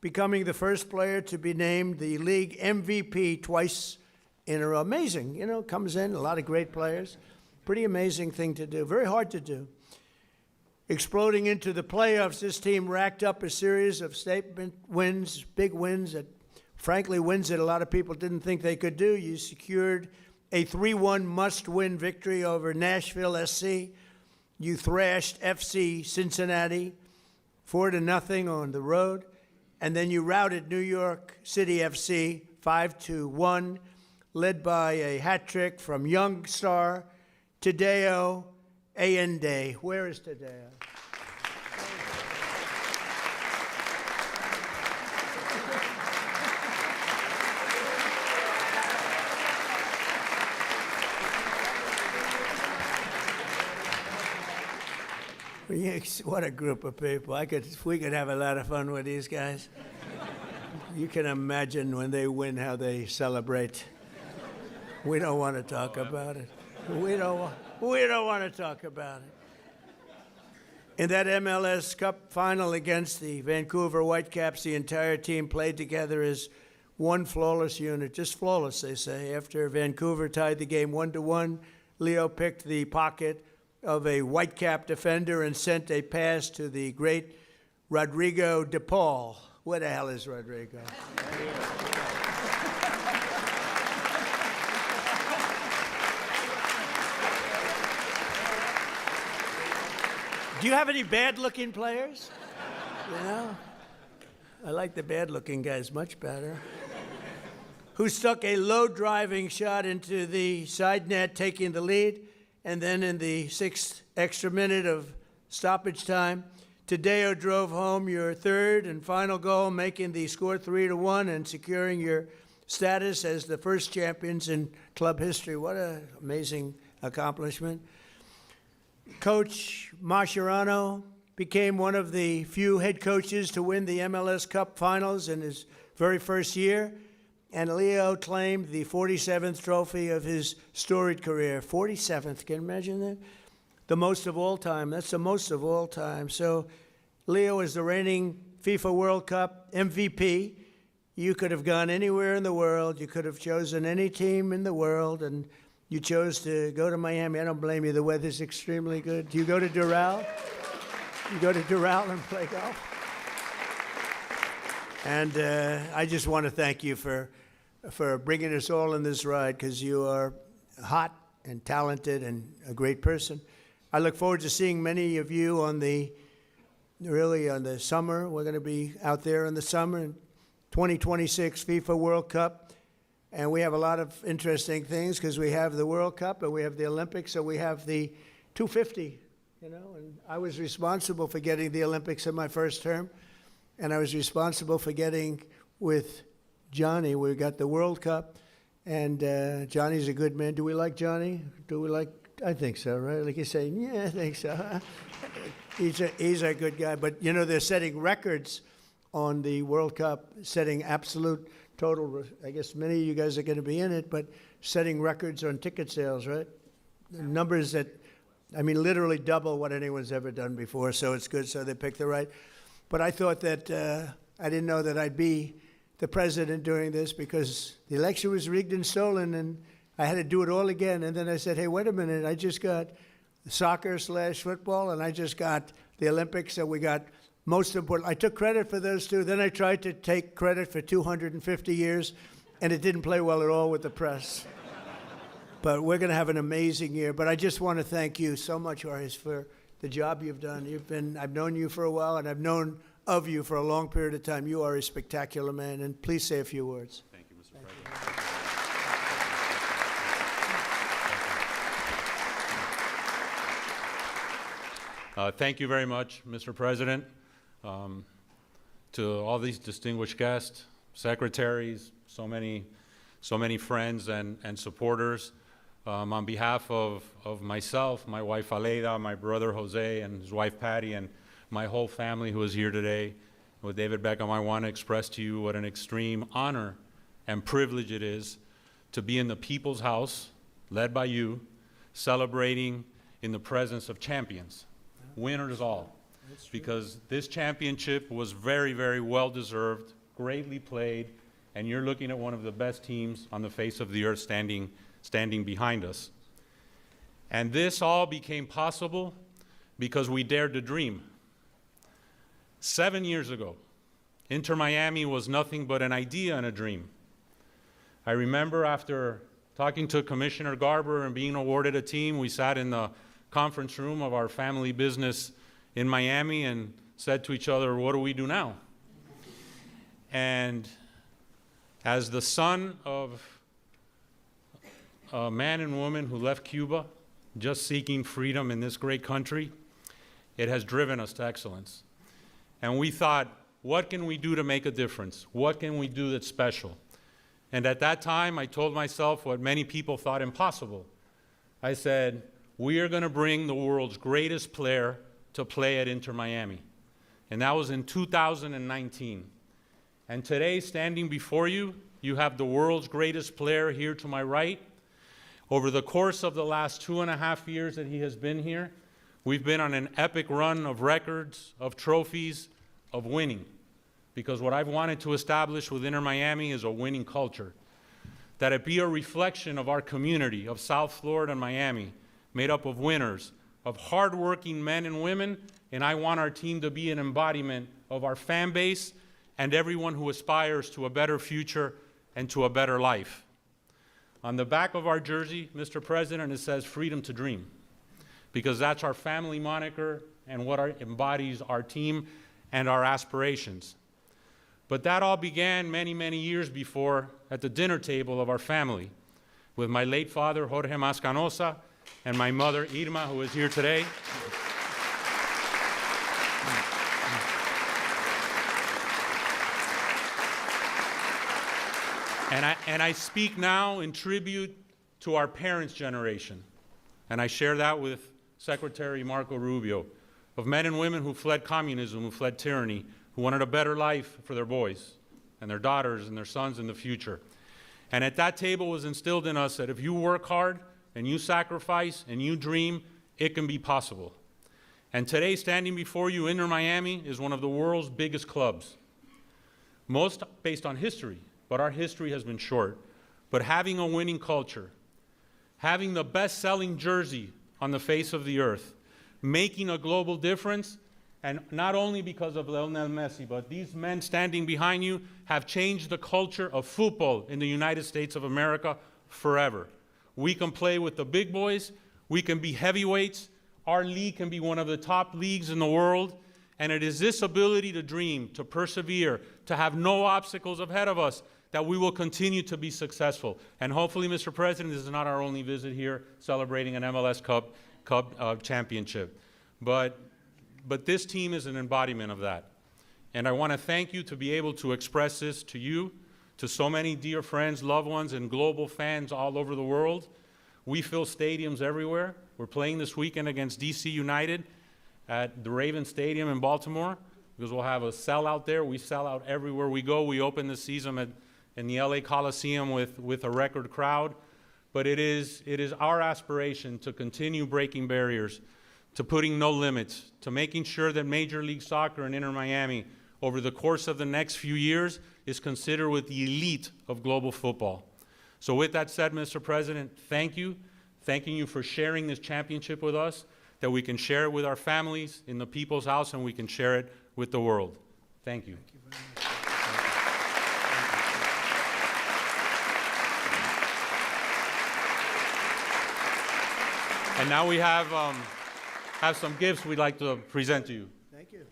becoming the first player to be named the league MVP twice in a row. Amazing, you know, comes in, a lot of great players. Pretty amazing thing to do, very hard to do. Exploding into the playoffs, this team racked up a series of statement wins, big wins, that frankly wins that a lot of people didn't think they could do. You secured a 3-1 must-win victory over Nashville SC. You thrashed FC Cincinnati 4-0 on the road. And then you routed New York City FC 5-1, led by a hat trick from young star Tadeo Allende. Where is Tadeo? What a group of people. We could have a lot of fun with these guys. You can imagine when they win how they celebrate. We don't want to talk about it. We don't want to talk about it. In that MLS Cup final against the Vancouver Whitecaps, the entire team played together as one flawless unit. Just flawless, they say. After Vancouver tied the game 1-1, Leo picked the pocket of a Whitecap defender and sent a pass to the great Rodrigo de Paul. Where the hell is Rodrigo? Do you have any bad-looking players? You know? I like the bad-looking guys much better. Who stuck a low-driving shot into the side net, taking the lead. And then in the 6th extra minute of stoppage time, Tadeo drove home your third and final goal, making the score 3-1 and securing your status as the first champions in club history. What an amazing accomplishment. Coach Mascherano became one of the few head coaches to win the MLS Cup finals in his very first year. And Leo claimed the 47th trophy of his storied career. 47th, can you imagine that? The most of all time. That's the most of all time. So Leo is the reigning FIFA World Cup MVP. You could have gone anywhere in the world. You could have chosen any team in the world, and you chose to go to Miami. I don't blame you. The weather's extremely good. Do you go to Doral? You go to Doral and play golf? And I just want to thank you for bringing us all in this ride, because you are hot and talented and a great person. I look forward to seeing many of you on the summer. We're going to be out there in the summer in 2026 FIFA World Cup. And we have a lot of interesting things, because we have the World Cup and we have the Olympics, so we have the 250, and I was responsible for getting the Olympics in my first term. And I was responsible for getting with Johnny. We got the World Cup, and Johnny's a good man. Do we like Johnny? I think so, right? Like you say, yeah, I think so. He's a good guy. But, they're setting records on the World Cup, setting absolute total, I guess many of you guys are going to be in it, but setting records on ticket sales, right? Numbers that, literally double what anyone's ever done before. So it's good. So they picked the right. But I thought that I didn't know that I'd be the president during this, because the election was rigged and stolen, and I had to do it all again. And then I said, hey, wait a minute, I just got soccer/football, and I just got the Olympics, so we got most important. I took credit for those two. Then I tried to take credit for 250 years, and it didn't play well at all with the press. But we're going to have an amazing year. But I just want to thank you so much, Horace, for the job you've done. I've known you for a while, and I've known of you for a long period of time. You are a spectacular man, and please say a few words. Thank you, Mr. President. Thank you very much, Mr. President. To all these distinguished guests, secretaries, so many friends and supporters. On behalf of myself, my wife Aleida, my brother Jose, and his wife Patty, and my whole family who is here today, with David Beckham, I want to express to you what an extreme honor and privilege it is to be in the People's House, led by you, celebrating in the presence of champions, winners all. Because this championship was very, very well-deserved, greatly played, and you're looking at one of the best teams on the face of the earth standing behind us. And this all became possible because we dared to dream. 7 years ago, Inter Miami was nothing but an idea and a dream. I remember after talking to Commissioner Garber and being awarded a team, we sat in the conference room of our family business in Miami and said to each other, what do we do now? And as the son of a man and woman who left Cuba just seeking freedom in this great country, it has driven us to excellence. And we thought, what can we do to make a difference? What can we do that's special? And at that time, I told myself what many people thought impossible. I said, we are going to bring the world's greatest player to play at Inter Miami. And that was in 2019. And today, standing before you, you have the world's greatest player here to my right. Over the course of the last 2.5 years that he has been here, we've been on an epic run of records, of trophies, of winning. Because what I've wanted to establish with Inter Miami is a winning culture. That it be a reflection of our community of South Florida and Miami, made up of winners, of hardworking men and women, and I want our team to be an embodiment of our fan base and everyone who aspires to a better future and to a better life. On the back of our jersey, Mr. President, it says freedom to dream, because that's our family moniker and what embodies our team and our aspirations. But that all began many, many years before at the dinner table of our family with my late father, Jorge Mascanosa, and my mother, Irma, who is here today. And I speak now in tribute to our parents' generation. And I share that with Secretary Marco Rubio, of men and women who fled communism, who fled tyranny, who wanted a better life for their boys and their daughters and their sons in the future. And at that table was instilled in us that if you work hard and you sacrifice and you dream, it can be possible. And today, standing before you, Inter Miami is one of the world's biggest clubs. Most based on history, but our history has been short. But having a winning culture, having the best-selling jersey on the face of the earth, making a global difference, and not only because of Lionel Messi, but these men standing behind you have changed the culture of football in the United States of America forever. We can play with the big boys, we can be heavyweights, our league can be one of the top leagues in the world, and it is this ability to dream, to persevere, to have no obstacles ahead of us that we will continue to be successful. And hopefully, Mr. President, this is not our only visit here celebrating an MLS Cup championship. But this team is an embodiment of that. And I want to thank you to be able to express this to you, to so many dear friends, loved ones, and global fans all over the world. We fill stadiums everywhere. We're playing this weekend against DC United at the Ravens Stadium in Baltimore, because we'll have a sellout there. We sell out everywhere we go. We open the season in the LA Coliseum with a record crowd. But it is our aspiration to continue breaking barriers, to putting no limits, to making sure that Major League Soccer and Inter Miami over the course of the next few years is considered with the elite of global football. So with that said, Mr. President, thank you. Thanking you for sharing this championship with us, that we can share it with our families in the people's house and we can share it with the world. Thank you. Thank you very much. And now we have some gifts we'd like to present to you. Thank you.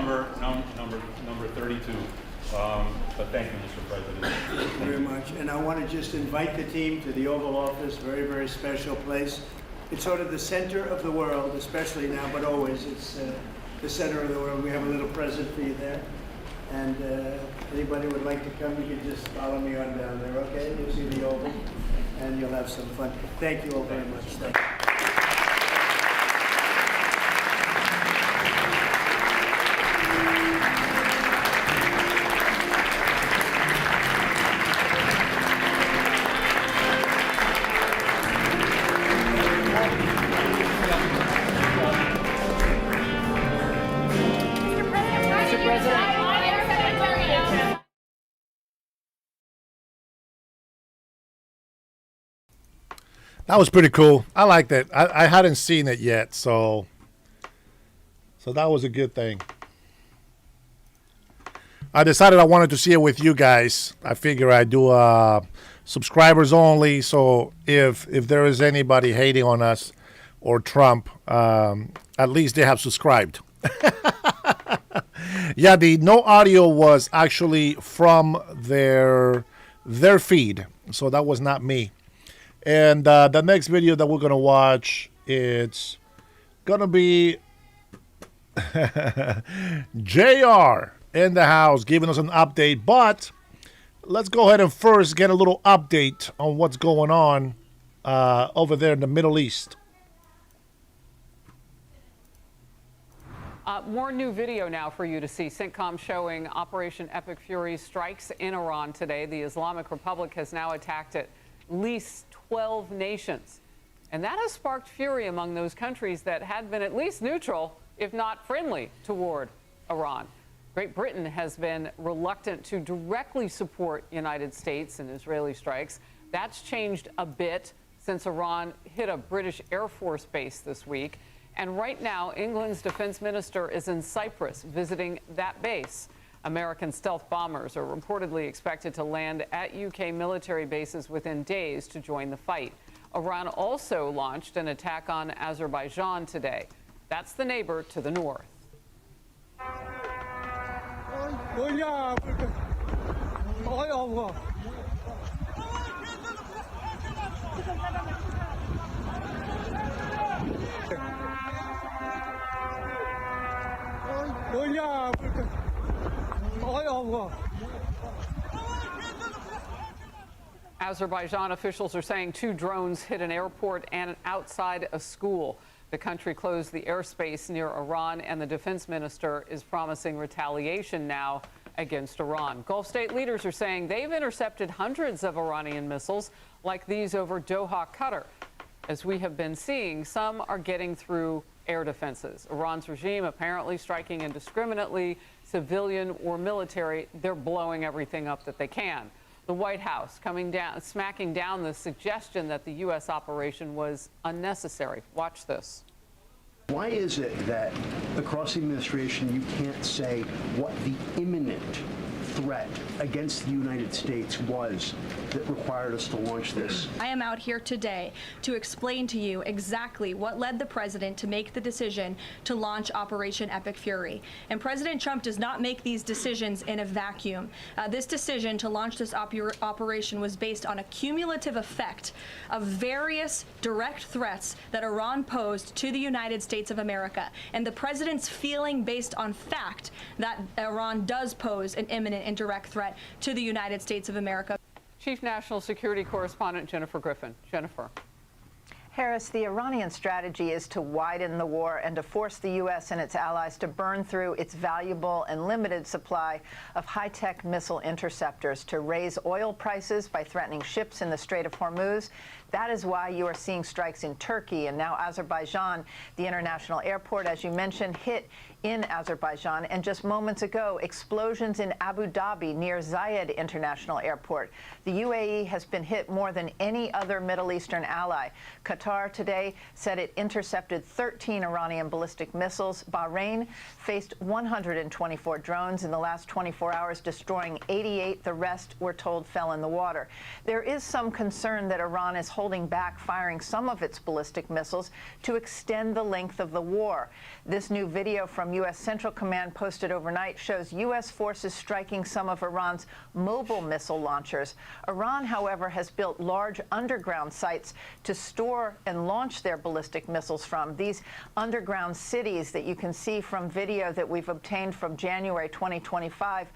number 32. But thank you, Mr. President. Thank you very much. And I want to just invite the team to the Oval Office, very, very special place. It's sort of the center of the world, especially now, but always. It's the center of the world. We have a little present for you there. And anybody would like to come, you can just follow me on down there, okay? You'll see the Oval, and you'll have some fun. Thank you all very much. Thank you. That was pretty cool. I liked it. I hadn't seen it yet, so that was a good thing. I decided I wanted to see it with you guys. I figure I do subscribers only, so if there is anybody hating on us or Trump, at least they have subscribed. Yeah, the no audio was actually from their feed, so that was not me. And the next video that we're going to watch, it's going to be JR in the house giving us an update. But let's go ahead and first get a little update on what's going on over there in the Middle East. More new video now for you to see. CENTCOM showing Operation Epic Fury strikes in Iran today. The Islamic Republic has now attacked at least 12 nations. And that has sparked fury among those countries that had been at least neutral, if not friendly, toward Iran. Great Britain has been reluctant to directly support United States and Israeli strikes. That's changed a bit since Iran hit a British Air Force base this week. And right now, England's defense minister is in Cyprus visiting that base. American stealth bombers are reportedly expected to land at UK military bases within days to join the fight. Iran also launched an attack on Azerbaijan today. That's the neighbor to the north. Azerbaijan officials are saying 2 drones hit an airport and outside a school. The country closed the airspace near Iran, and the defense minister is promising retaliation now against Iran. Gulf state leaders are saying they've intercepted hundreds of Iranian missiles like these over Doha, Qatar. As we have been seeing, some are getting through air defenses. Iran's regime apparently striking indiscriminately, civilian or military. They're blowing everything up that they can. The White House smacking down the suggestion that the U.S. operation was unnecessary. Watch this. Why is it that across the administration you can't say what the imminent threat against the United States was that required us to launch this? I am out here today to explain to you exactly what led the president to make the decision to launch Operation Epic Fury. And President Trump does not make these decisions in a vacuum. This decision to launch this operation was based on a cumulative effect of various direct threats that Iran posed to the United States of America. And the president's feeling based on fact that Iran does pose an imminent and direct threat to the United States of America. Chief National Security Correspondent Jennifer Griffin. Jennifer. Harris, the Iranian strategy is to widen the war and to force the U.S. and its allies to burn through its valuable and limited supply of high-tech missile interceptors, to raise oil prices by threatening ships in the Strait of Hormuz. That is why you are seeing strikes in Turkey and now Azerbaijan. The international airport, as you mentioned, hit in Azerbaijan, and just moments ago, explosions in Abu Dhabi near Zayed International Airport. The UAE has been hit more than any other Middle Eastern ally. Qatar Qatar today said it intercepted 13 Iranian ballistic missiles. Bahrain faced 124 drones in the last 24 hours, destroying 88. The rest, we're told, fell in the water. There is some concern that Iran is holding back firing some of its ballistic missiles to extend the length of the war. This new video from U.S. Central Command posted overnight shows U.S. forces striking some of Iran's mobile missile launchers. Iran, however, has built large underground sites to store and launch their ballistic missiles from. These underground cities that you can see from video that we've obtained from January 2025,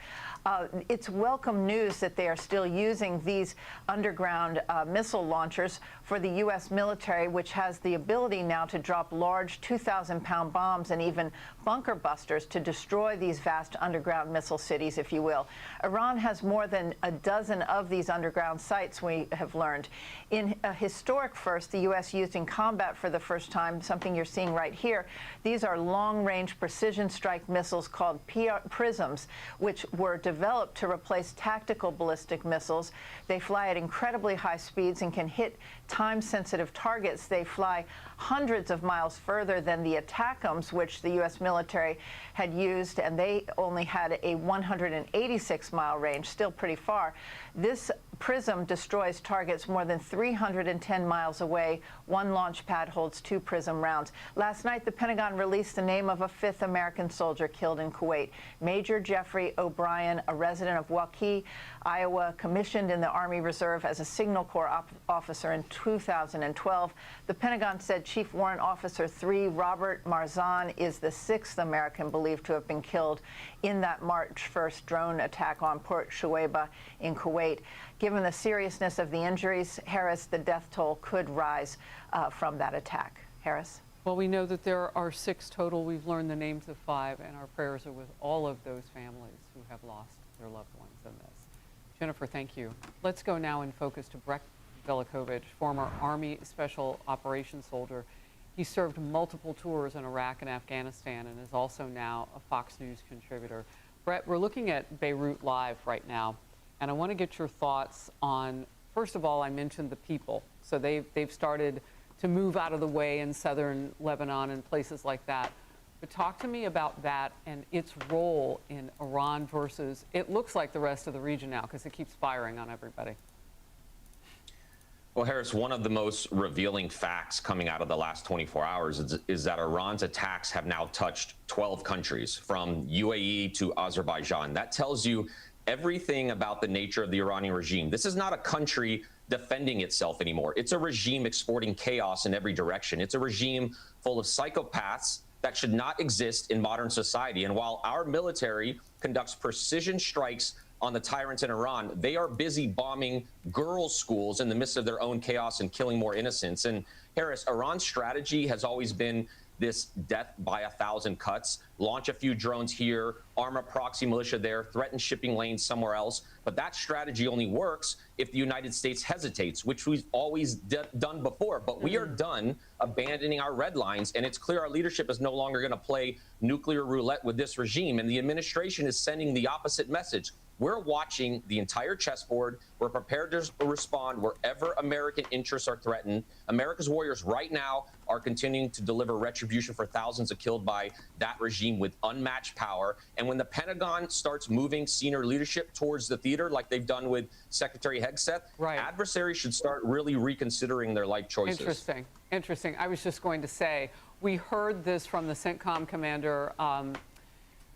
it's welcome news that they are still using these underground missile launchers for the U.S. military, which has the ability now to drop large 2,000-pound bombs and even bunker busters to destroy these vast underground missile cities, if you will. Iran has more than a dozen of these underground sites, we have learned. In a historic first, the U.S. used in combat for the first time, something you're seeing right here. These are long-range precision strike missiles called PRISMs, which were developed to replace tactical ballistic missiles. They fly at incredibly high speeds and can hit time-sensitive targets. They fly hundreds of miles further than the ATACMS, which the U.S. military had used, and they only had a 186-mile range, still pretty far. This PRISM destroys targets more than 310 miles away. One launch pad holds 2 PRISM rounds. Last night, the Pentagon released the name of a 5th American soldier killed in Kuwait. Major Jeffrey O'Brien, a resident of Waukee, Iowa, commissioned in the Army Reserve as a Signal Corps officer in 2012. The Pentagon said Chief Warrant Officer 3, Robert Marzan, is the 6th American believed to have been killed in that March 1st drone attack on Port Shuaibah in Kuwait. Given the seriousness of the injuries, Harris, the death toll could rise from that attack. Harris? Well, we know that there are 6 total. We've learned the names of 5, and our prayers are with all of those families who have lost their loved ones in this. Jennifer, thank you. Let's go now and focus to Brett Velikovich, former Army Special Operations soldier. He served multiple tours in Iraq and Afghanistan and is also now a Fox News contributor. Brett, we're looking at Beirut Live right now, and I want to get your thoughts on, first of all, I mentioned the people. So they've started to move out of the way in southern Lebanon and places like that. But talk to me about that and its role in Iran versus, it looks like the rest of the region now because it keeps firing on everybody. Well, Harris, one of the most revealing facts coming out of the last 24 hours is that Iran's attacks have now touched 12 countries, from UAE to Azerbaijan. That tells you everything about the nature of the Iranian regime. This is not a country defending itself anymore. It's a regime exporting chaos in every direction. It's a regime full of psychopaths that should not exist in modern society. And while our military conducts precision strikes on the tyrants in Iran, they are busy bombing girls' schools in the midst of their own chaos and killing more innocents. And Harris, Iran's strategy has always been this death by 1,000 cuts, launch a few drones here, arm a proxy militia there, threaten shipping lanes somewhere else. But that strategy only works if the United States hesitates, which we've always done before. But we are done abandoning our red lines, and it's clear our leadership is no longer going to play nuclear roulette with this regime. And the administration is sending the opposite message. We're watching the entire chessboard. We're prepared to respond wherever American interests are threatened. America's warriors right now are continuing to deliver retribution for thousands of killed by that regime with unmatched power. And when the Pentagon starts moving senior leadership towards the theater, like they've done with Secretary Hegseth, adversaries should start really reconsidering their life choices. Interesting. Interesting. I was just going to say, we heard this from the CENTCOM commander,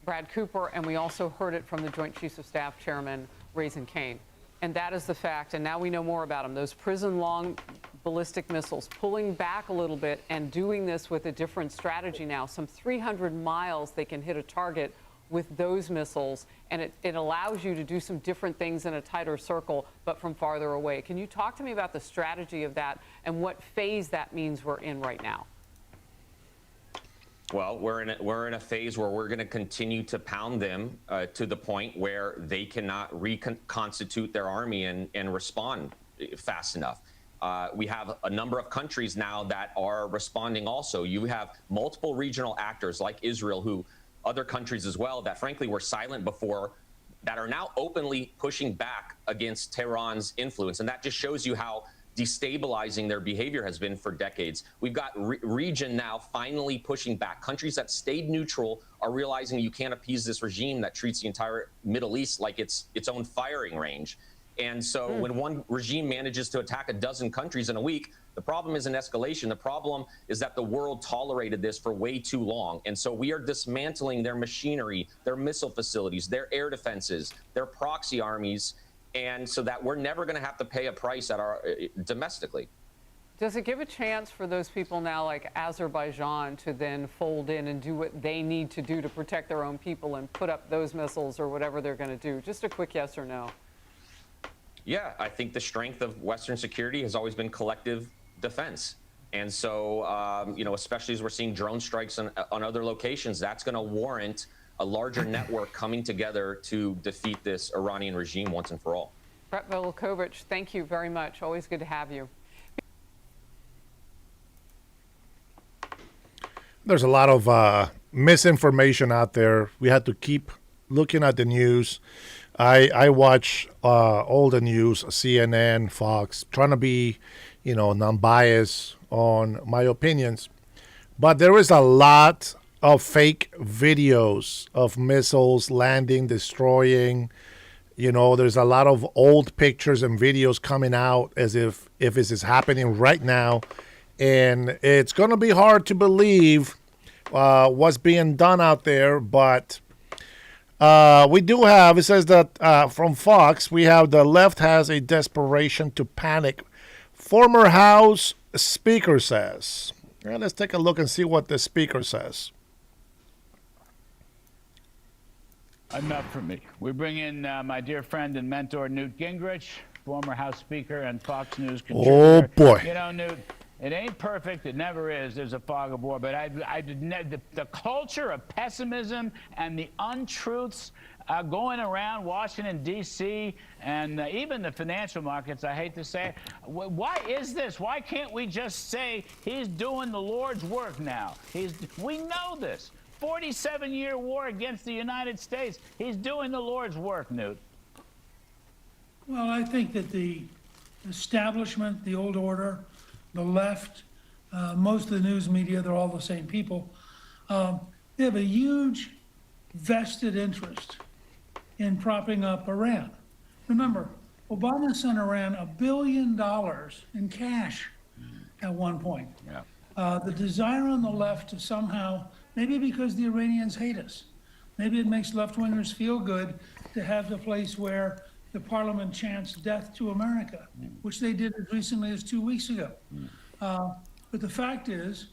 Brad Cooper, and we also heard it from the Joint Chiefs of Staff Chairman Raisin Kane. And that is the fact, and now we know more about them. Those prison-long ballistic missiles, pulling back a little bit and doing this with a different strategy now. Some 300 miles they can hit a target with those missiles, and it allows you to do some different things in a tighter circle, but from farther away. Can you talk to me about the strategy of that and what phase that means we're in right now? Well, we're in a phase where we're going to continue to pound them to the point where they cannot reconstitute their army and respond fast enough. We have a number of countries now that are responding also. You have multiple regional actors like Israel, other countries as well, that frankly were silent before, that are now openly pushing back against Tehran's influence. And that just shows you how destabilizing their behavior has been for decades. We've got region now finally pushing back. Countries that stayed neutral are realizing you can't appease this regime that treats the entire Middle East like it's its own firing range. And so when one regime manages to attack a dozen countries in a week, the problem isn't escalation. The problem is that the world tolerated this for way too long. And so we are dismantling their machinery, their missile facilities, their air defenses, their proxy armies, and so that we're never going to have to pay a price at our domestically. Does it give a chance for those people now like Azerbaijan to then fold in and do what they need to do to protect their own people and put up those missiles or whatever they're going to do? Just a quick yes or no. Yeah, I think the strength of Western security has always been collective defense. And so, you know, especially as we're seeing drone strikes on other locations, that's going to warrant a larger network coming together to defeat this Iranian regime once and for all. Brett Velikovich, thank you very much. Always good to have you. There's a lot of misinformation out there. We have to keep looking at the news. I watch all the news, CNN, Fox, trying to be, you know, non-biased on my opinions. But there is a lot of fake videos of missiles landing, destroying. You know, there's a lot of old pictures and videos coming out as if this is happening right now. And it's going to be hard to believe what's being done out there, but we do have, it says that from Fox, we have the left has a desperation to panic. Former House Speaker says. Well, let's take a look and see what the Speaker says. Enough for me. We bring in my dear friend and mentor, Newt Gingrich, former House Speaker and Fox News contributor. Oh, boy. You know, Newt, it ain't perfect. It never is. There's a fog of war. But the culture of pessimism and the untruths going around Washington, D.C., and even the financial markets, I hate to say it. Why is this? Why can't we just say he's doing the Lord's work now? We know this. 47-year war against the United States. He's doing the Lord's work, Newt. Well, I think that the establishment, the old order, the left, most of the news media, they're all the same people. They have a huge vested interest in propping up Iran. Remember, Obama sent Iran $1 billion in cash at one point. Yeah. The desire on the left to somehow, maybe because the Iranians hate us, maybe it makes left-wingers feel good to have the place where the parliament chants death to America, which they did as recently as 2 weeks ago. But the fact is,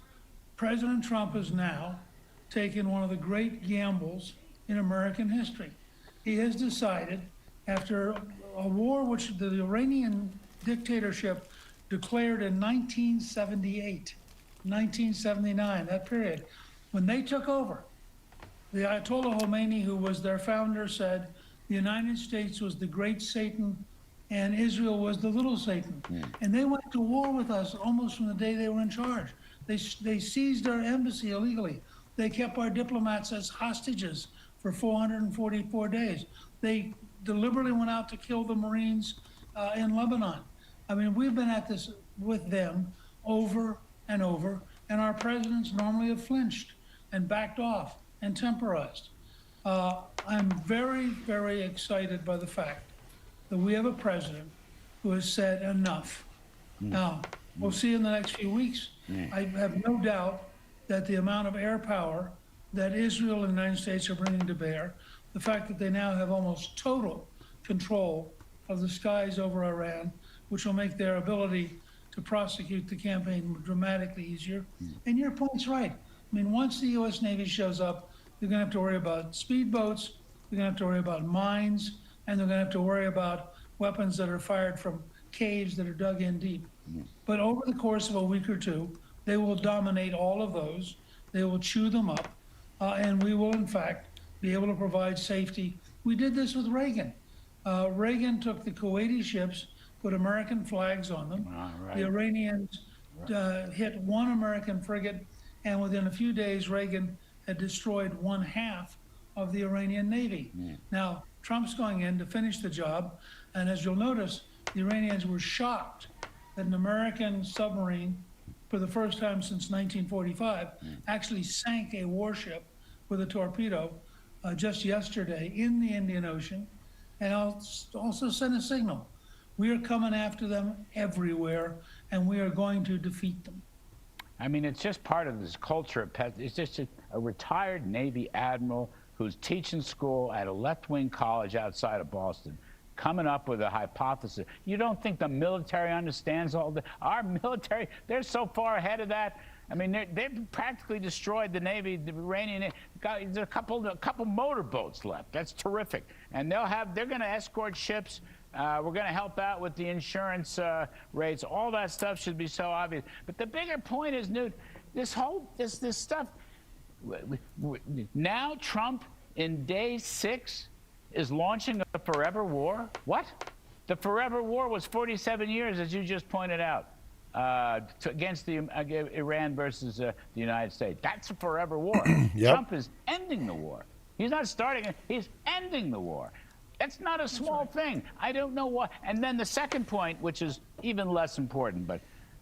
President Trump has now taken one of the great gambles in American history. He has decided, after a war which the Iranian dictatorship declared in 1978, 1979, that period, when they took over, the Ayatollah Khomeini, who was their founder, said the United States was the great Satan and Israel was the little Satan. And they went to war with us almost from the day they were in charge. They seized our embassy illegally. They kept our diplomats as hostages for 444 days. They deliberately went out to kill the Marines in Lebanon. I mean, we've been at this with them over and over, and our presidents normally have flinched and backed off and temporized. I'm very, very excited by the fact that we have a president who has said enough. Now, we'll see in the next few weeks. I have no doubt that the amount of air power that Israel and the United States are bringing to bear, the fact that they now have almost total control of the skies over Iran, which will make their ability to prosecute the campaign dramatically easier. And your point's right. I mean, once the U.S. Navy shows up, they're going to have to worry about speedboats, they're going to have to worry about mines, and they're going to have to worry about weapons that are fired from caves that are dug in deep. But over the course of a week or two, they will dominate all of those. They will chew them up, and we will, in fact, be able to provide safety. We did this with Reagan. Reagan took the Kuwaiti ships, put American flags on them. Right. The Iranians hit one American frigate, and within a few days, Reagan had destroyed 1/2 of the Iranian Navy. Now, Trump's going in to finish the job, and as you'll notice, the Iranians were shocked an American submarine, for the first time since 1945, actually sank a warship with a torpedo just yesterday in the Indian Ocean, and also sent a signal. We are coming after them everywhere, and we are going to defeat them. I mean, it's just part of this culture. It's just a retired Navy admiral who's teaching school at a left-wing college outside of Boston, coming up with a hypothesis. You don't think the military understands all that? Our military, they're so far ahead of that. I mean, they've practically destroyed the Navy, the Iranian. There's a couple motorboats left. That's terrific. And they're going to escort ships. We're going to help out with the insurance rates. All that stuff should be so obvious. But the bigger point is, Newt, this stuff. Now Trump, in day 6, is launching a forever war. What? The forever war was 47 years, as you just pointed out, against Iran versus the United States. That's a forever war. Yep. Trump is ending the war. He's not starting it. He's ending the war. That's not a small thing. I don't know why. And then the second point, which is even less important, but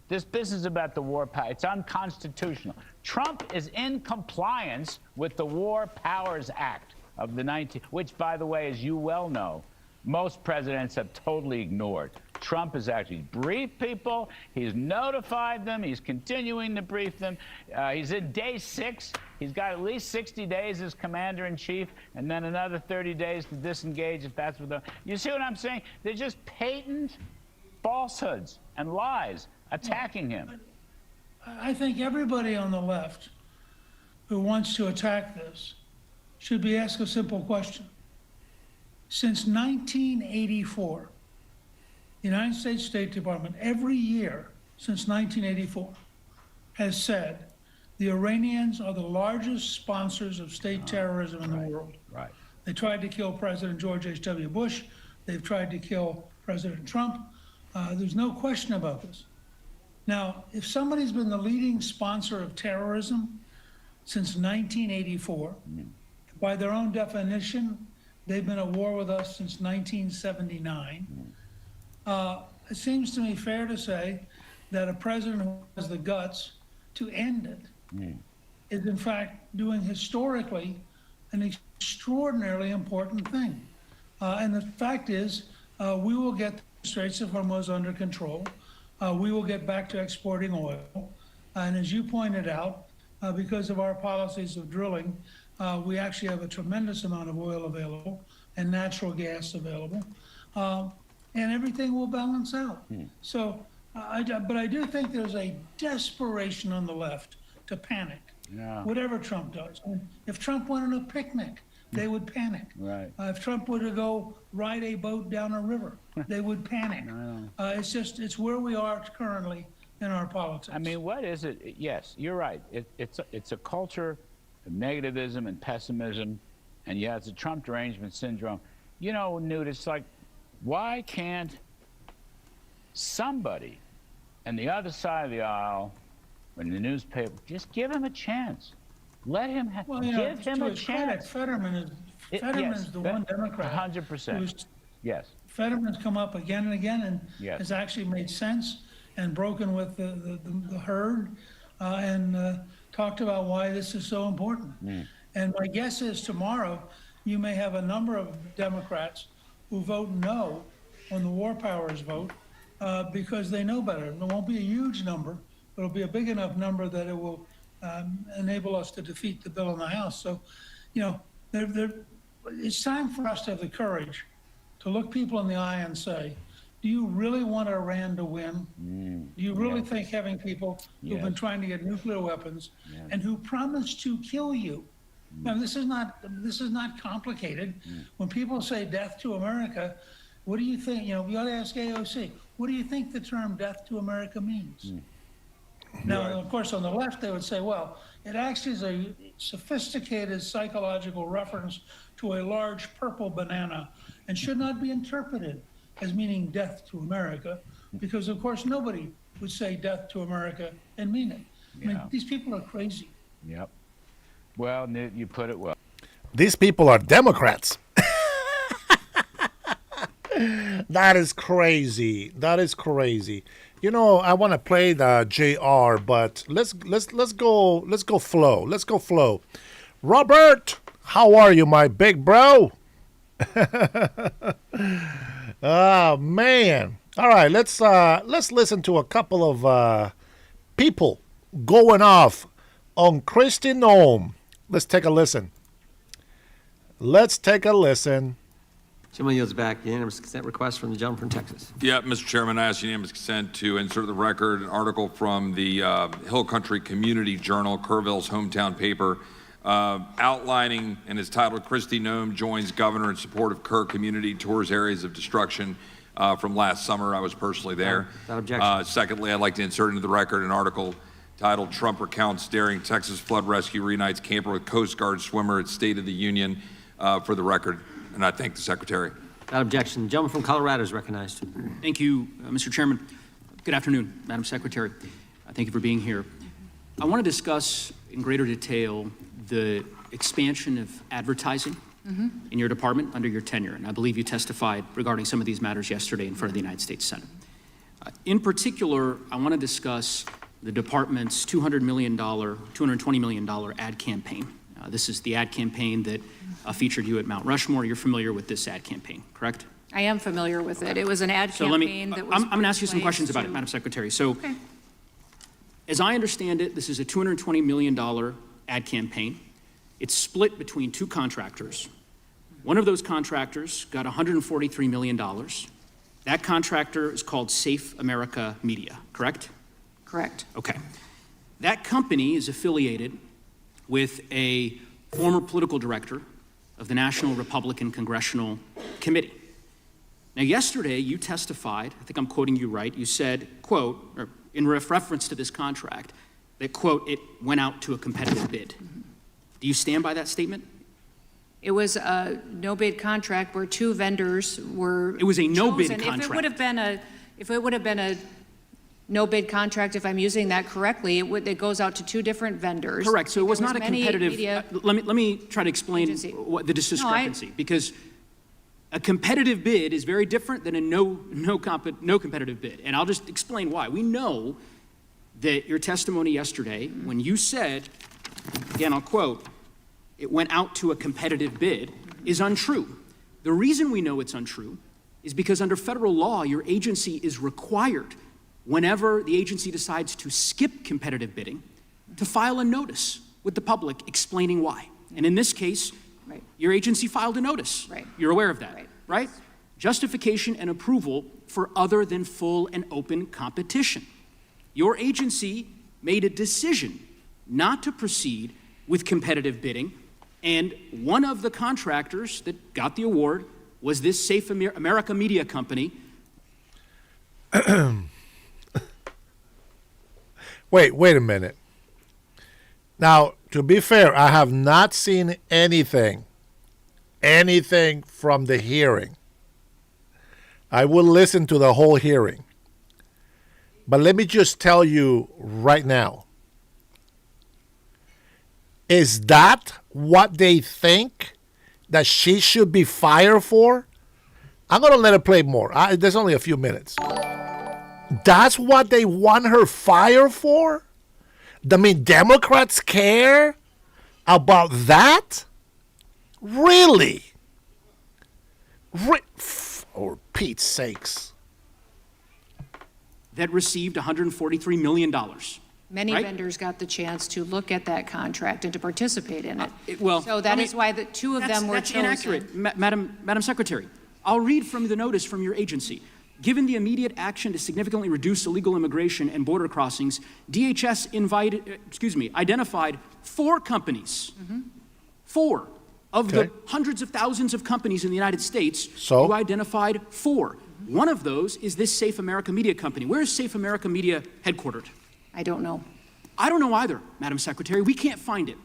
this business about the war power, it's unconstitutional. Trump is in compliance with the War Powers Act of the which, by the way, as you well know, most presidents have totally ignored. Trump has actually briefed people. He's notified them. He's continuing to brief them. He's in day 6. He's got at least 60 days as commander-in-chief, and then another 30 days to disengage if that's what you see what I'm saying? They're just patent falsehoods and lies attacking him. I think everybody on the left who wants to attack this should be asked a simple question. Since 1984, the United States State Department, every year since 1984, has said the Iranians are the largest sponsors of state terrorism in the world. Right. They tried to kill President George H.W. Bush. They've tried to kill President Trump. There's no question about this. Now, if somebody's been the leading sponsor of terrorism since 1984, by their own definition, they've been at war with us since 1979. It seems to me fair to say that a president who has the guts to end it is, in fact, doing historically an extraordinarily important thing. And the fact is, we will get the Straits of Hormuz under control. We will get back to exporting oil. And as you pointed out, because of our policies of drilling, we actually have a tremendous amount of oil available and natural gas available. And everything will balance out. So, but I do think there's a desperation on the left to panic, whatever Trump does. I mean, if Trump went on a picnic, they would panic. Right. If Trump were to go ride a boat down a river, they would panic. It's where we are currently in our politics. I mean, what is it? Yes, you're right. It's a culture of negativism and pessimism, and yeah, it's a Trump derangement syndrome. You know, Newt, it's like, why can't somebody on the other side of the aisle, in the newspaper, just give him a chance? Let him give him a chance. Fetterman is the one Democrat. 100%. Yes. Fetterman's come up again and again and has actually made sense and broken with the herd and talked about why this is so important. And my guess is tomorrow you may have a number of Democrats who vote no on the war powers vote because they know better. There won't be a huge number, but it'll be a big enough number that it will enable us to defeat the bill in the House. So, you know, it's time for us to have the courage to look people in the eye and say, do you really want Iran to win? Do you really think having people who've been trying to get nuclear weapons and who promise to kill you? Now, this is not complicated. When people say death to America, what do you think? You know, you ought to ask AOC, what do you think the term death to America means? Now, of course, on the left, they would say, well, it actually is a sophisticated psychological reference to a large purple banana and should not be interpreted as meaning death to America, because, of course, nobody would say death to America and mean it. I mean, these people are crazy. Yep. Well, Newt, you put it well. These people are Democrats. That is crazy. That is crazy. You know, I want to play the JR, but let's go flow. Let's go flow. Robert, how are you, my big bro? Oh man. All right, let's listen to a couple of people going off on Kristi Noem. Let's take a listen. Let's take a listen. Gentleman yields back. Unanimous consent request from the gentleman from Texas. Yeah, Mr. Chairman, I ask unanimous consent to insert the record an article from the Hill Country Community Journal, Kerrville's hometown paper, outlining, and is titled, Kristi Noem Joins Governor in Support of Kerr Community, Tours Areas of Destruction, from last summer. I was personally there. Without objection. Secondly, I'd like to insert into the record an article titled, Trump Recounts Daring Texas Flood Rescue Reunites Camper with Coast Guard Swimmer at State of the Union, for the record. And I thank the Secretary. Without objection. The gentleman from Colorado is recognized. Thank you, Mr. Chairman. Good afternoon, Madam Secretary. Thank you for being here. I want to discuss in greater detail the expansion of advertising in your department under your tenure, and I believe you testified regarding some of these matters yesterday in front of the United States Senate. In particular, I want to discuss the department's $220 million ad campaign. This is the ad campaign that featured you at Mount Rushmore. You're familiar with this ad campaign, correct? I am familiar with it. It was an ad campaign that was I'm going to ask you some questions about it, Madam Secretary. So, as I understand it, this is a $220 million ad campaign. It's split between two contractors. One of those contractors got $143 million. That contractor is called Safe America Media, correct? Correct. Okay. That company is affiliated with a former political director of the National Republican Congressional Committee. Now, yesterday you testified, I think I'm quoting you right, you said, quote, or in reference to this contract, that, quote, it went out to a competitive bid. Do you stand by that statement? It was a no-bid contract where two vendors were It was a no-bid chosen. contract. If it would have been a no-bid contract, if I'm using that correctly, it goes out to two different vendors. Correct. So it was There not a many competitive. media Let me try to explain what the discrepancy, because a competitive bid is very different than a no competitive bid, and I'll just explain why. We know that your testimony yesterday, when you said, again, I'll quote, it went out to a competitive bid, is untrue. The reason we know it's untrue is because under federal law, your agency is required, whenever the agency decides to skip competitive bidding, to file a notice with the public explaining why. And in this case, your agency filed a notice. You're aware of that, right? Justification and approval for other than full and open competition. Your agency made a decision not to proceed with competitive bidding, and one of the contractors that got the award was this Safe America Media Company. Wait a minute. Now, to be fair, I have not seen anything from the hearing. I will listen to the whole hearing. But let me just tell you right now. Is that what they think that she should be fired for? I'm going to let it play more. There's only a few minutes. That's what they want her fired for? I mean, Democrats care about that? Really? For Pete's sakes. That received $143 million. Many right? vendors got the chance to look at that contract and to participate in it. Well, so that is why the two of them were that's chosen. Inaccurate, Madam Secretary. I'll read from the notice from your agency. Given the immediate action to significantly reduce illegal immigration and border crossings, DHS identified 4 companies, 4 of the hundreds of thousands of companies in the United States. So? You identified 4. One of those is this Safe America Media Company. Where is Safe America Media headquartered? I don't know. I don't know either, Madam Secretary. We can't find it.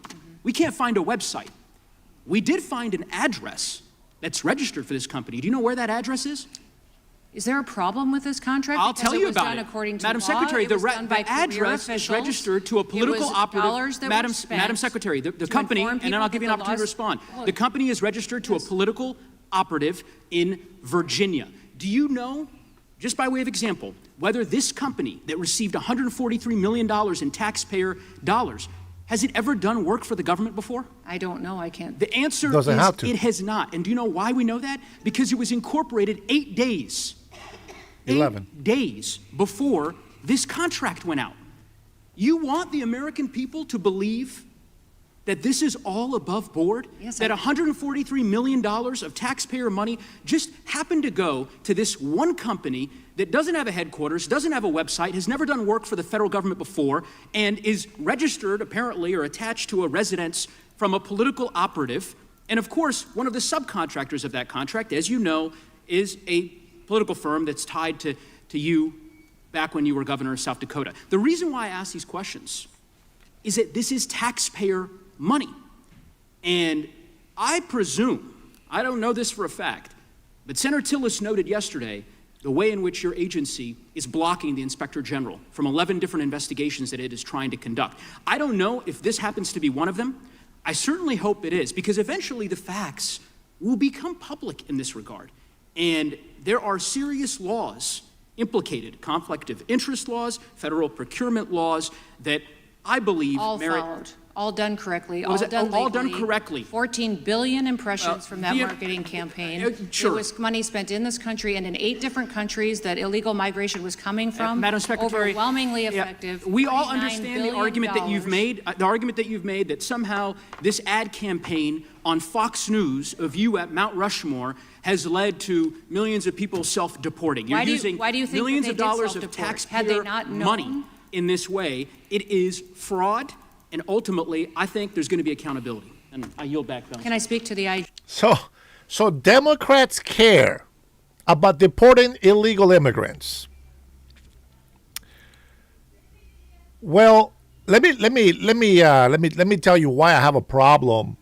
We can't find a website. We did find an address that's registered for this company. Do you know where that address is? Is there a problem with this contract? I'll tell you about it. According to Madam law. Secretary, the address is registered to a political operative. Madam Secretary, the company, and then I'll give you an opportunity to respond. The company is registered to a political operative in Virginia. do you know, just by way of example, whether this company that received $143 million in taxpayer dollars, has it ever done work for the government before? I don't know. I can't. The answer Doesn't have is to. it has not. And do you know why we know that? Because it was incorporated 8 days. 11 days before this contract went out. You want the American people to believe that this is all above board? Yes, that $143 million of taxpayer money just happened to go to this one company that doesn't have a headquarters, doesn't have a website, has never done work for the federal government before, and is registered, apparently, or attached to a residence from a political operative. And of course, one of the subcontractors of that contract, as you know, is a political firm that's tied to you back when you were governor of South Dakota. The reason why I ask these questions is that this is taxpayer money. And I presume, I don't know this for a fact, but Senator Tillis noted yesterday the way in which your agency is blocking the Inspector General from 11 different investigations that it is trying to conduct. I don't know if this happens to be one of them. I certainly hope it is, because eventually the facts will become public in this regard. And there are serious laws implicated, conflict of interest laws, federal procurement laws, that I believe All merit... followed. All done correctly, What all was it? done legally. All done correctly. 14 billion impressions from that the- marketing campaign. sure. It was money spent in this country and in 8 different countries that illegal migration was coming from. Madam Secretary, Overwhelmingly yeah, effective. we all $49 understand the billion. argument that you've made, that somehow this ad campaign on Fox News of you at Mount Rushmore has led to millions of people self-deporting. You're Why do you- using why do you think millions that of they did dollars of self-deport? Had they taxpayer not known? money in this way. It is fraud, and ultimately, I think there's going to be accountability. And I yield back, Madam Can I speak to the idea? So Democrats care about deporting illegal immigrants. Well, let me tell you why I have a problem.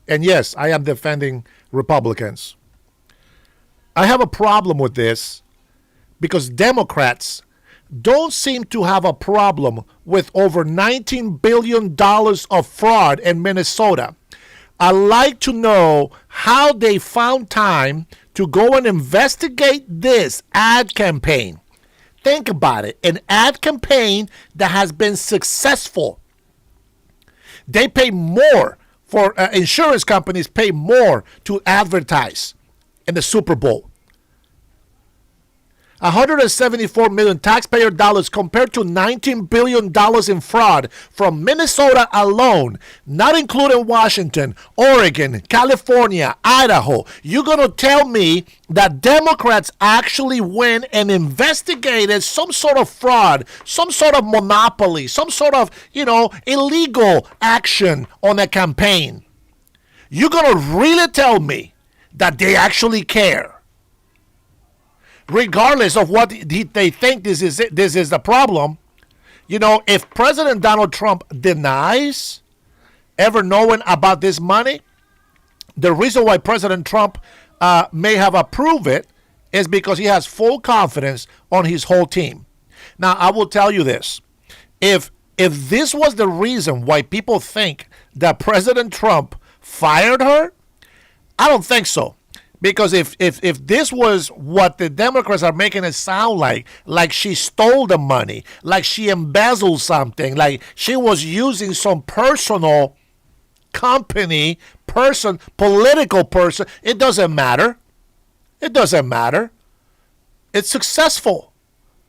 And yes, I am defending Republicans. I have a problem with this because Democrats don't seem to have a problem with over $19 billion of fraud in Minnesota. I'd like to know how they found time to go and investigate this ad campaign. Think about it, an ad campaign that has been successful. They pay more for, insurance companies pay more to advertise in the Super Bowl. 174 million taxpayer dollars compared to $19 billion in fraud from Minnesota alone, not including Washington, Oregon, California, Idaho. You're going to tell me that Democrats actually went and investigated some sort of fraud, some sort of monopoly, some sort of, illegal action on a campaign. You're going to really tell me that they actually care? Regardless of what they think this is the problem, if President Donald Trump denies ever knowing about this money, the reason why President Trump may have approved it is because he has full confidence on his whole team. Now, I will tell you this. If this was the reason why people think that President Trump fired her, I don't think so. Because if this was what the Democrats are making it sound like she stole the money, like she embezzled something, like she was using some personal company, political person, it doesn't matter. It doesn't matter. It's successful.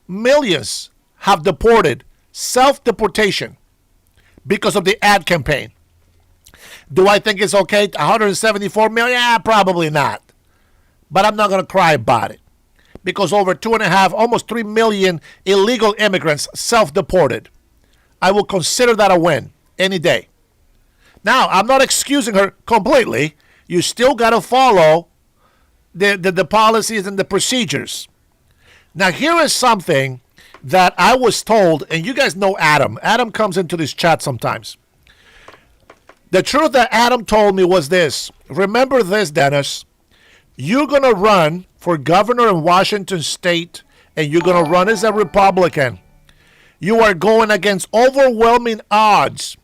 Millions have deported, self-deportation, because of the ad campaign. Do I think it's okay? 174 million? Yeah, probably not. But I'm not going to cry about it because over 2.5, almost 3 million illegal immigrants self-deported. I will consider that a win any day. Now, I'm not excusing her completely. You still got to follow the policies and the procedures. Now, here is something that I was told, and you guys know Adam. Adam comes into this chat sometimes. The truth that Adam told me was this. Remember this, Dennis. You're going to run for governor in Washington State, and you're going to run as a Republican. You are going against overwhelming odds.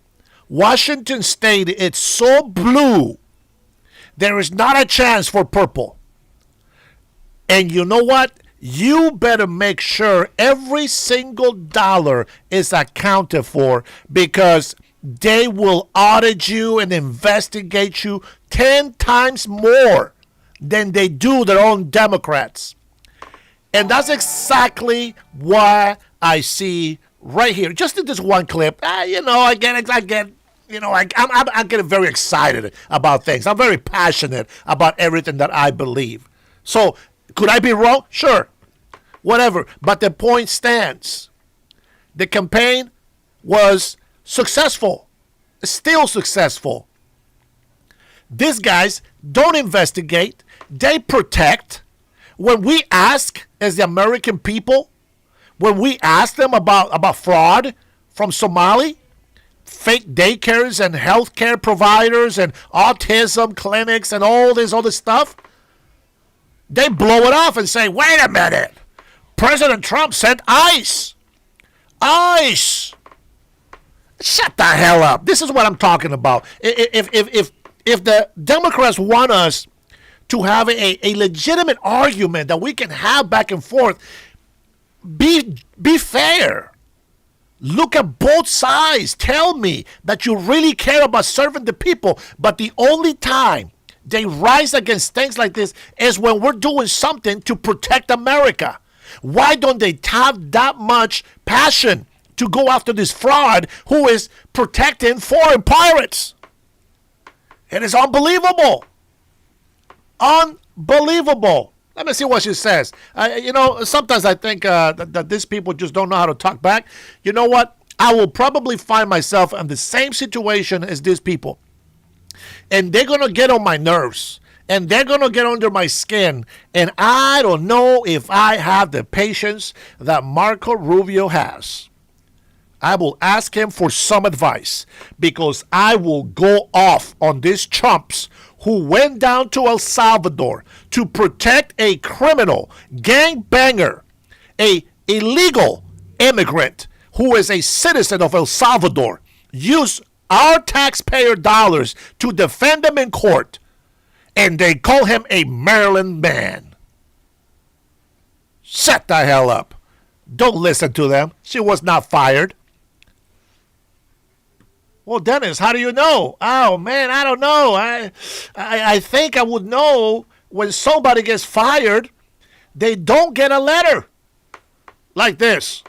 Washington State, it's so blue, there is not a chance for purple. And you know what? You better make sure every single dollar is accounted for, because they will audit you and investigate you 10 times more than they do their own Democrats. And that's exactly what I see right here. Just in this one clip, I'm getting very excited about things. I'm very passionate about everything that I believe. So, could I be wrong? Sure. Whatever. But the point stands. The campaign was successful. Still successful. These guys don't investigate. They protect. When we ask, as the American people, when we ask them about fraud from Somali, fake daycares and healthcare providers and autism clinics and all this other stuff, they blow it off and say, wait a minute, President Trump sent ICE. ICE. Shut the hell up. This is what I'm talking about. If the Democrats want us to have a legitimate argument that we can have back and forth, be fair. Look at both sides. Tell me that you really care about serving the people. But the only time they rise against things like this is when we're doing something to protect America. Why don't they have that much passion to go after this fraud who is protecting foreign pirates? It is unbelievable. Unbelievable. Let me see what she says. Sometimes I think that these people just don't know how to talk back. You know what? I will probably find myself in the same situation as these people. And they're going to get on my nerves. And they're going to get under my skin. And I don't know if I have the patience that Marco Rubio has. I will ask him for some advice, because I will go off on these chumps who went down to El Salvador to protect a criminal, gangbanger, a illegal immigrant who is a citizen of El Salvador, use our taxpayer dollars to defend him in court, and they call him a Maryland man. Shut the hell up. Don't listen to them. She was not fired. Well, Dennis, how do you know? Oh, man, I don't know. I think I would know when somebody gets fired, they don't get a letter like this.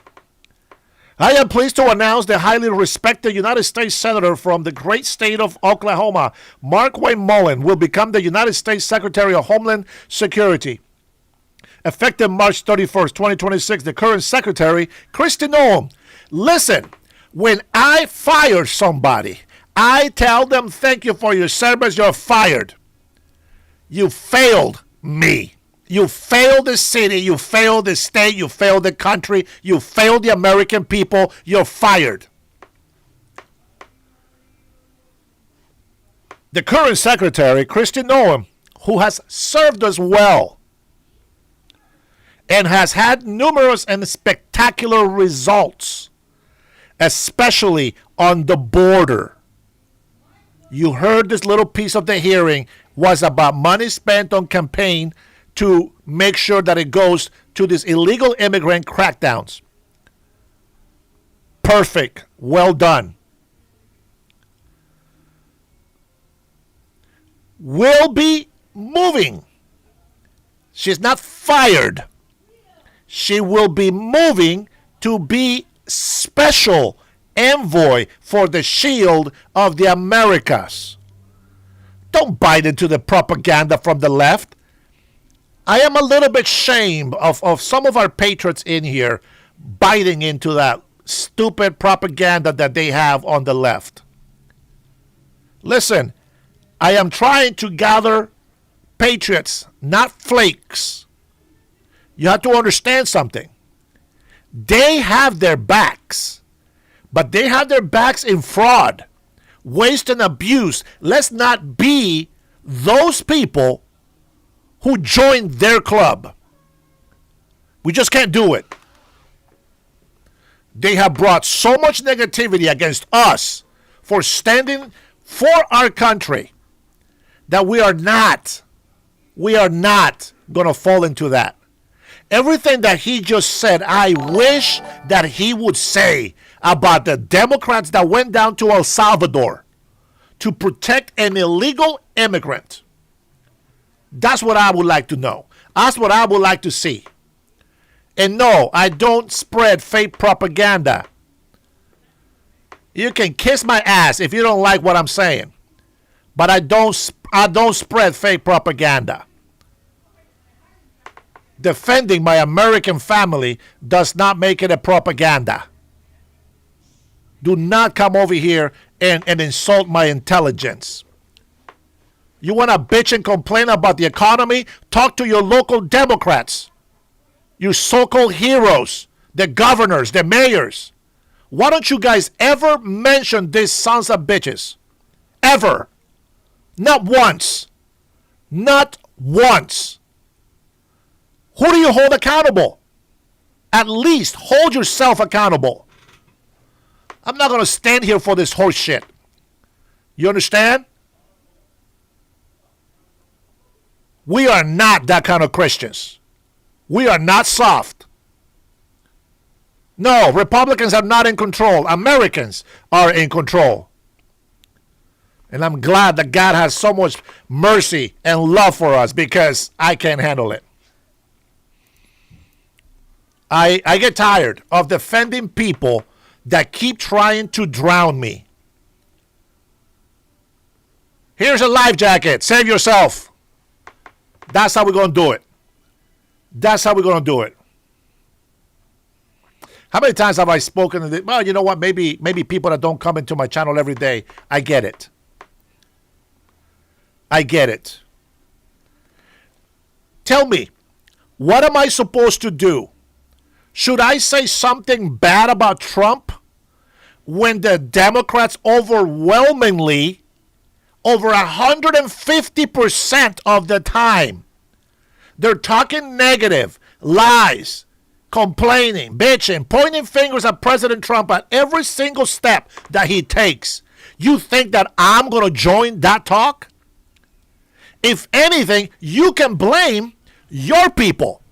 I am pleased to announce the highly respected United States Senator from the great state of Oklahoma, Mark Wayne Mullen, will become the United States Secretary of Homeland Security. Effective March 31st, 2026, the current Secretary, Kristi Noem. Listen. When I fire somebody, I tell them, thank you for your service, you're fired. You failed me. You failed the city, you failed the state, you failed the country, you failed the American people, you're fired. The current secretary, Kristi Noem, who has served us well and has had numerous and spectacular results, especially on the border. You heard this little piece of the hearing was about money spent on campaign to make sure that it goes to these illegal immigrant crackdowns. Perfect. Well done. Will be moving. She's not fired. She will be moving to be special envoy for the shield of the Americas. Don't bite into the propaganda from the left. I am a little bit ashamed of some of our patriots in here biting into that stupid propaganda that they have on the left. Listen, I am trying to gather patriots, not flakes. You have to understand something. They have their backs, but they have their backs in fraud, waste, and abuse. Let's not be those people who joined their club. We just can't do it. They have brought so much negativity against us for standing for our country that we are not We are not going to fall into that. Everything that he just said, I wish that he would say about the Democrats that went down to El Salvador to protect an illegal immigrant. That's what I would like to know. That's what I would like to see. And no, I don't spread fake propaganda. You can kiss my ass if you don't like what I'm saying. But I don't spread fake propaganda. Defending my American family does not make it a propaganda. Do not come over here and insult my intelligence. You want to bitch and complain about the economy? Talk to your local Democrats. You so-called heroes, the governors, the mayors. Why don't you guys ever mention these sons of bitches? Ever. Not once. Not once. Who do you hold accountable? At least hold yourself accountable. I'm not going to stand here for this horse shit. You understand? We are not that kind of Christians. We are not soft. No, Republicans are not in control. Americans are in control. And I'm glad that God has so much mercy and love for us because I can't handle it. I get tired of defending people that keep trying to drown me. Here's a life jacket. Save yourself. That's how we're going to do it. That's how we're going to do it. How many times have I spoken to this? Well, you know what? Maybe people that don't come into my channel every day. I get it. I get it. Tell me, what am I supposed to do? Should I say something bad about Trump when the Democrats overwhelmingly, over 150% of the time, they're talking negative, lies, complaining, bitching, pointing fingers at President Trump at every single step that he takes? You think that I'm going to join that talk? If anything, you can blame your people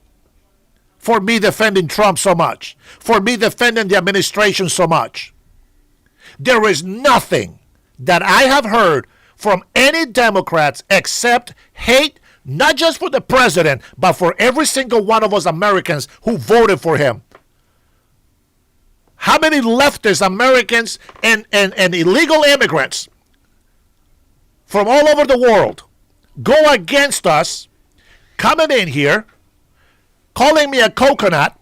for me defending Trump so much, for me defending the administration so much. There is nothing that I have heard from any Democrats except hate, not just for the president, but for every single one of us Americans who voted for him. How many leftist Americans and illegal immigrants from all over the world go against us, coming in here, calling me a coconut,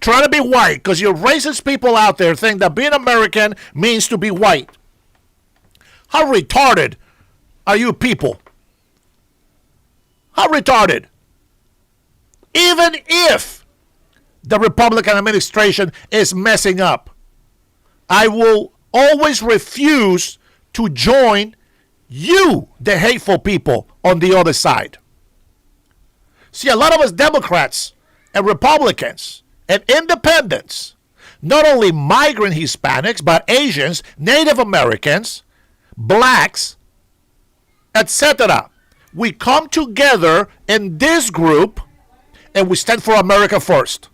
trying to be white, because you racist people out there think that being American means to be white. How retarded are you people? How retarded? Even if the Republican administration is messing up, I will always refuse to join you, the hateful people on the other side. See, a lot of us Democrats and Republicans and independents, not only migrant Hispanics, but Asians, Native Americans, blacks, etc. We come together in this group and we stand for America first.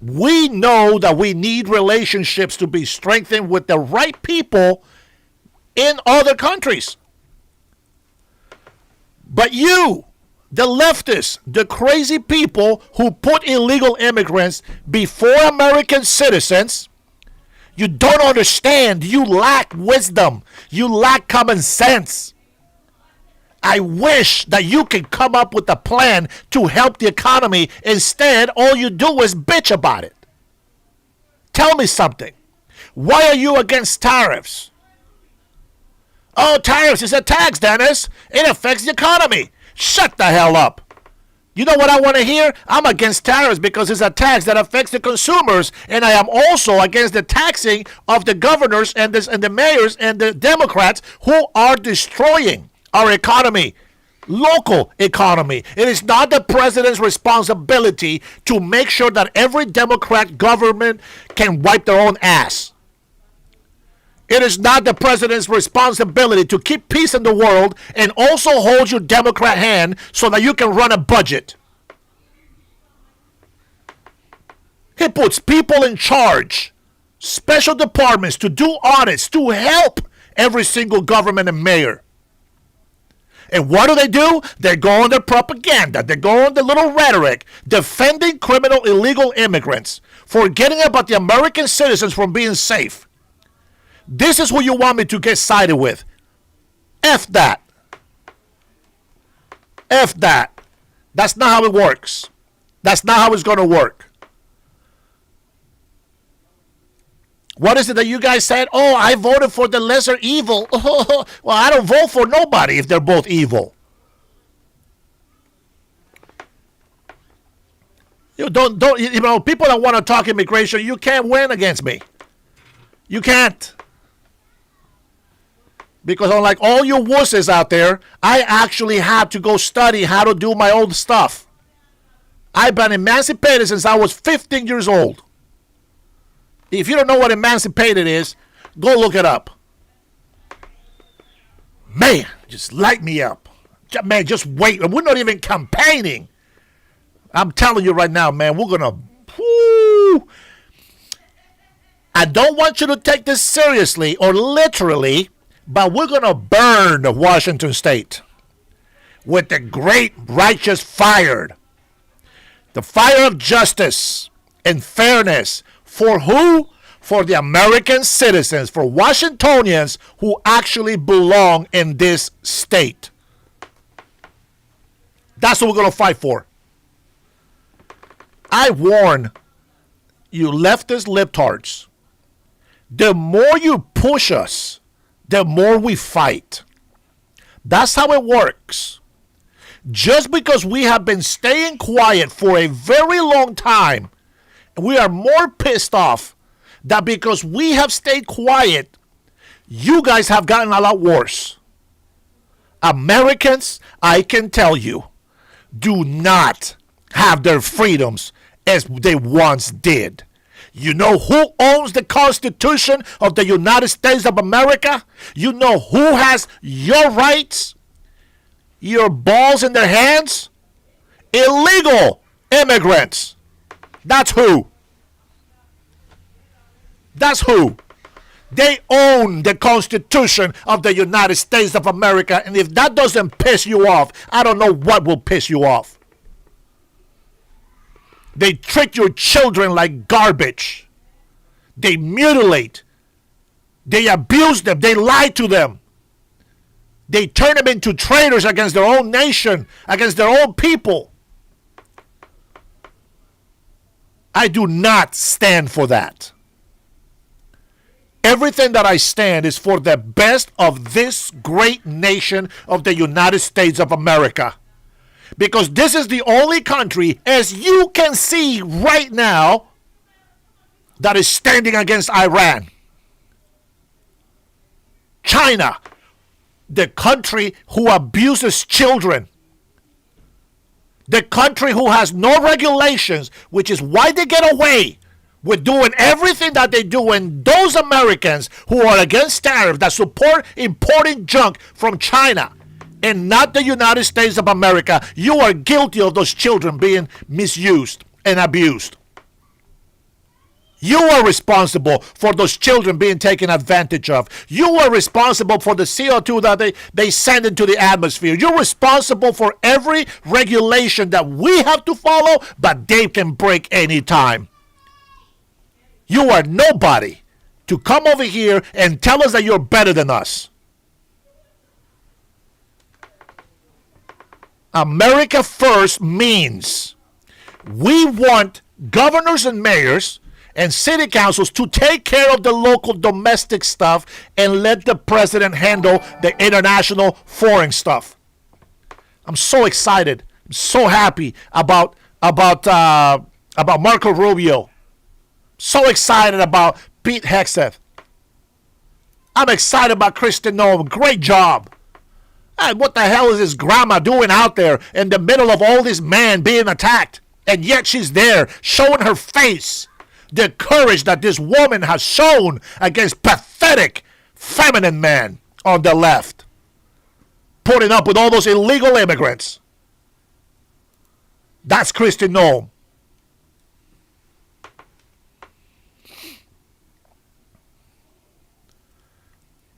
We know that we need relationships to be strengthened with the right people in other countries. But you, the leftists, the crazy people who put illegal immigrants before American citizens, you don't understand. You lack wisdom. You lack common sense. I wish that you could come up with a plan to help the economy. Instead, all you do is bitch about it. Tell me something. Why are you against tariffs? Oh, tariffs is a tax, Dennis. It affects the economy. Shut the hell up. You know what I want to hear? I'm against tariffs because it's a tax that affects the consumers. And I am also against the taxing of the governors and the mayors and the Democrats who are destroying our economy, local economy. It is not the president's responsibility to make sure that every Democrat government can wipe their own ass. It is not the president's responsibility to keep peace in the world and also hold your Democrat hand so that you can run a budget. He puts people in charge, special departments to do audits, to help every single government and mayor. And what do? They go on their propaganda. They go on the little rhetoric, defending criminal illegal immigrants, forgetting about the American citizens from being safe. This is who you want me to get sided with. F that. F that. That's not how it works. That's not how it's going to work. What is it that you guys said? Oh, I voted for the lesser evil. Well, I don't vote for nobody if they're both evil. You don't people that want to talk immigration, you can't win against me. You can't. Because unlike all you wusses out there, I actually had to go study how to do my own stuff. I've been emancipated since I was 15 years old. If you don't know what emancipated is, go look it up. Man, just light me up. Man, just wait. We're not even campaigning. I'm telling you right now, man, we're going to... I don't want you to take this seriously or literally, but we're going to burn Washington State with the great righteous fire. The fire of justice and fairness. For who? For the American citizens, for Washingtonians who actually belong in this state. That's what we're going to fight for. I warn you leftist libtards, the more you push us, the more we fight. That's how it works. Just because we have been staying quiet for a very long time, we are more pissed off that because we have stayed quiet, you guys have gotten a lot worse. Americans, I can tell you, do not have their freedoms as they once did. You know who owns the Constitution of the United States of America? You know who has your rights? Your balls in their hands? Illegal immigrants. That's who. That's who. They own the Constitution of the United States of America. And if that doesn't piss you off, I don't know what will piss you off. They treat your children like garbage. They mutilate. They abuse them. They lie to them. They turn them into traitors against their own nation, against their own people. I do not stand for that. Everything that I stand is for the best of this great nation of the United States of America. Because this is the only country, as you can see right now, that is standing against Iran. China, the country who abuses children. The country who has no regulations, which is why they get away with doing everything that they do. And those Americans who are against tariffs, that support importing junk from China and not the United States of America, you are guilty of those children being misused and abused. You are responsible for those children being taken advantage of. You are responsible for the CO2 that they send into the atmosphere. You're responsible for every regulation that we have to follow, but they can break any time. You are nobody to come over here and tell us that you're better than us. America First means we want governors and mayors and city councils to take care of the local domestic stuff and let the president handle the international foreign stuff. I'm so excited. I'm so happy about Marco Rubio. So excited about Pete Hegseth. I'm excited about Kristen Noem. Great job. And what the hell is this grandma doing out there in the middle of all these men being attacked? And yet she's there showing her face. The courage that this woman has shown against pathetic feminine man on the left, putting up with all those illegal immigrants. That's Kristi Noem.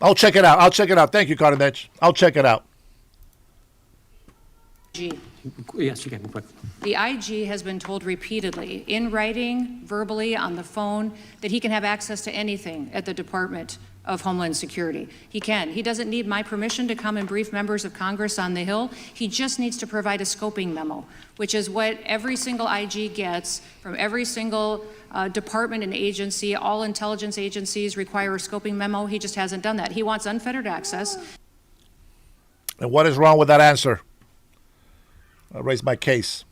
I'll check it out. Thank you, Cardenech. I'll check it out. Yes, you can. The IG has been told repeatedly, in writing, verbally, on the phone, that he can have access to anything at the Department of Homeland Security. He can. He doesn't need my permission to come and brief members of Congress on the Hill. He just needs to provide a scoping memo, which is what every single IG gets from every single department and agency. All intelligence agencies require a scoping memo. He just hasn't done that. He wants unfettered access. And what is wrong with that answer? I'll raise my case.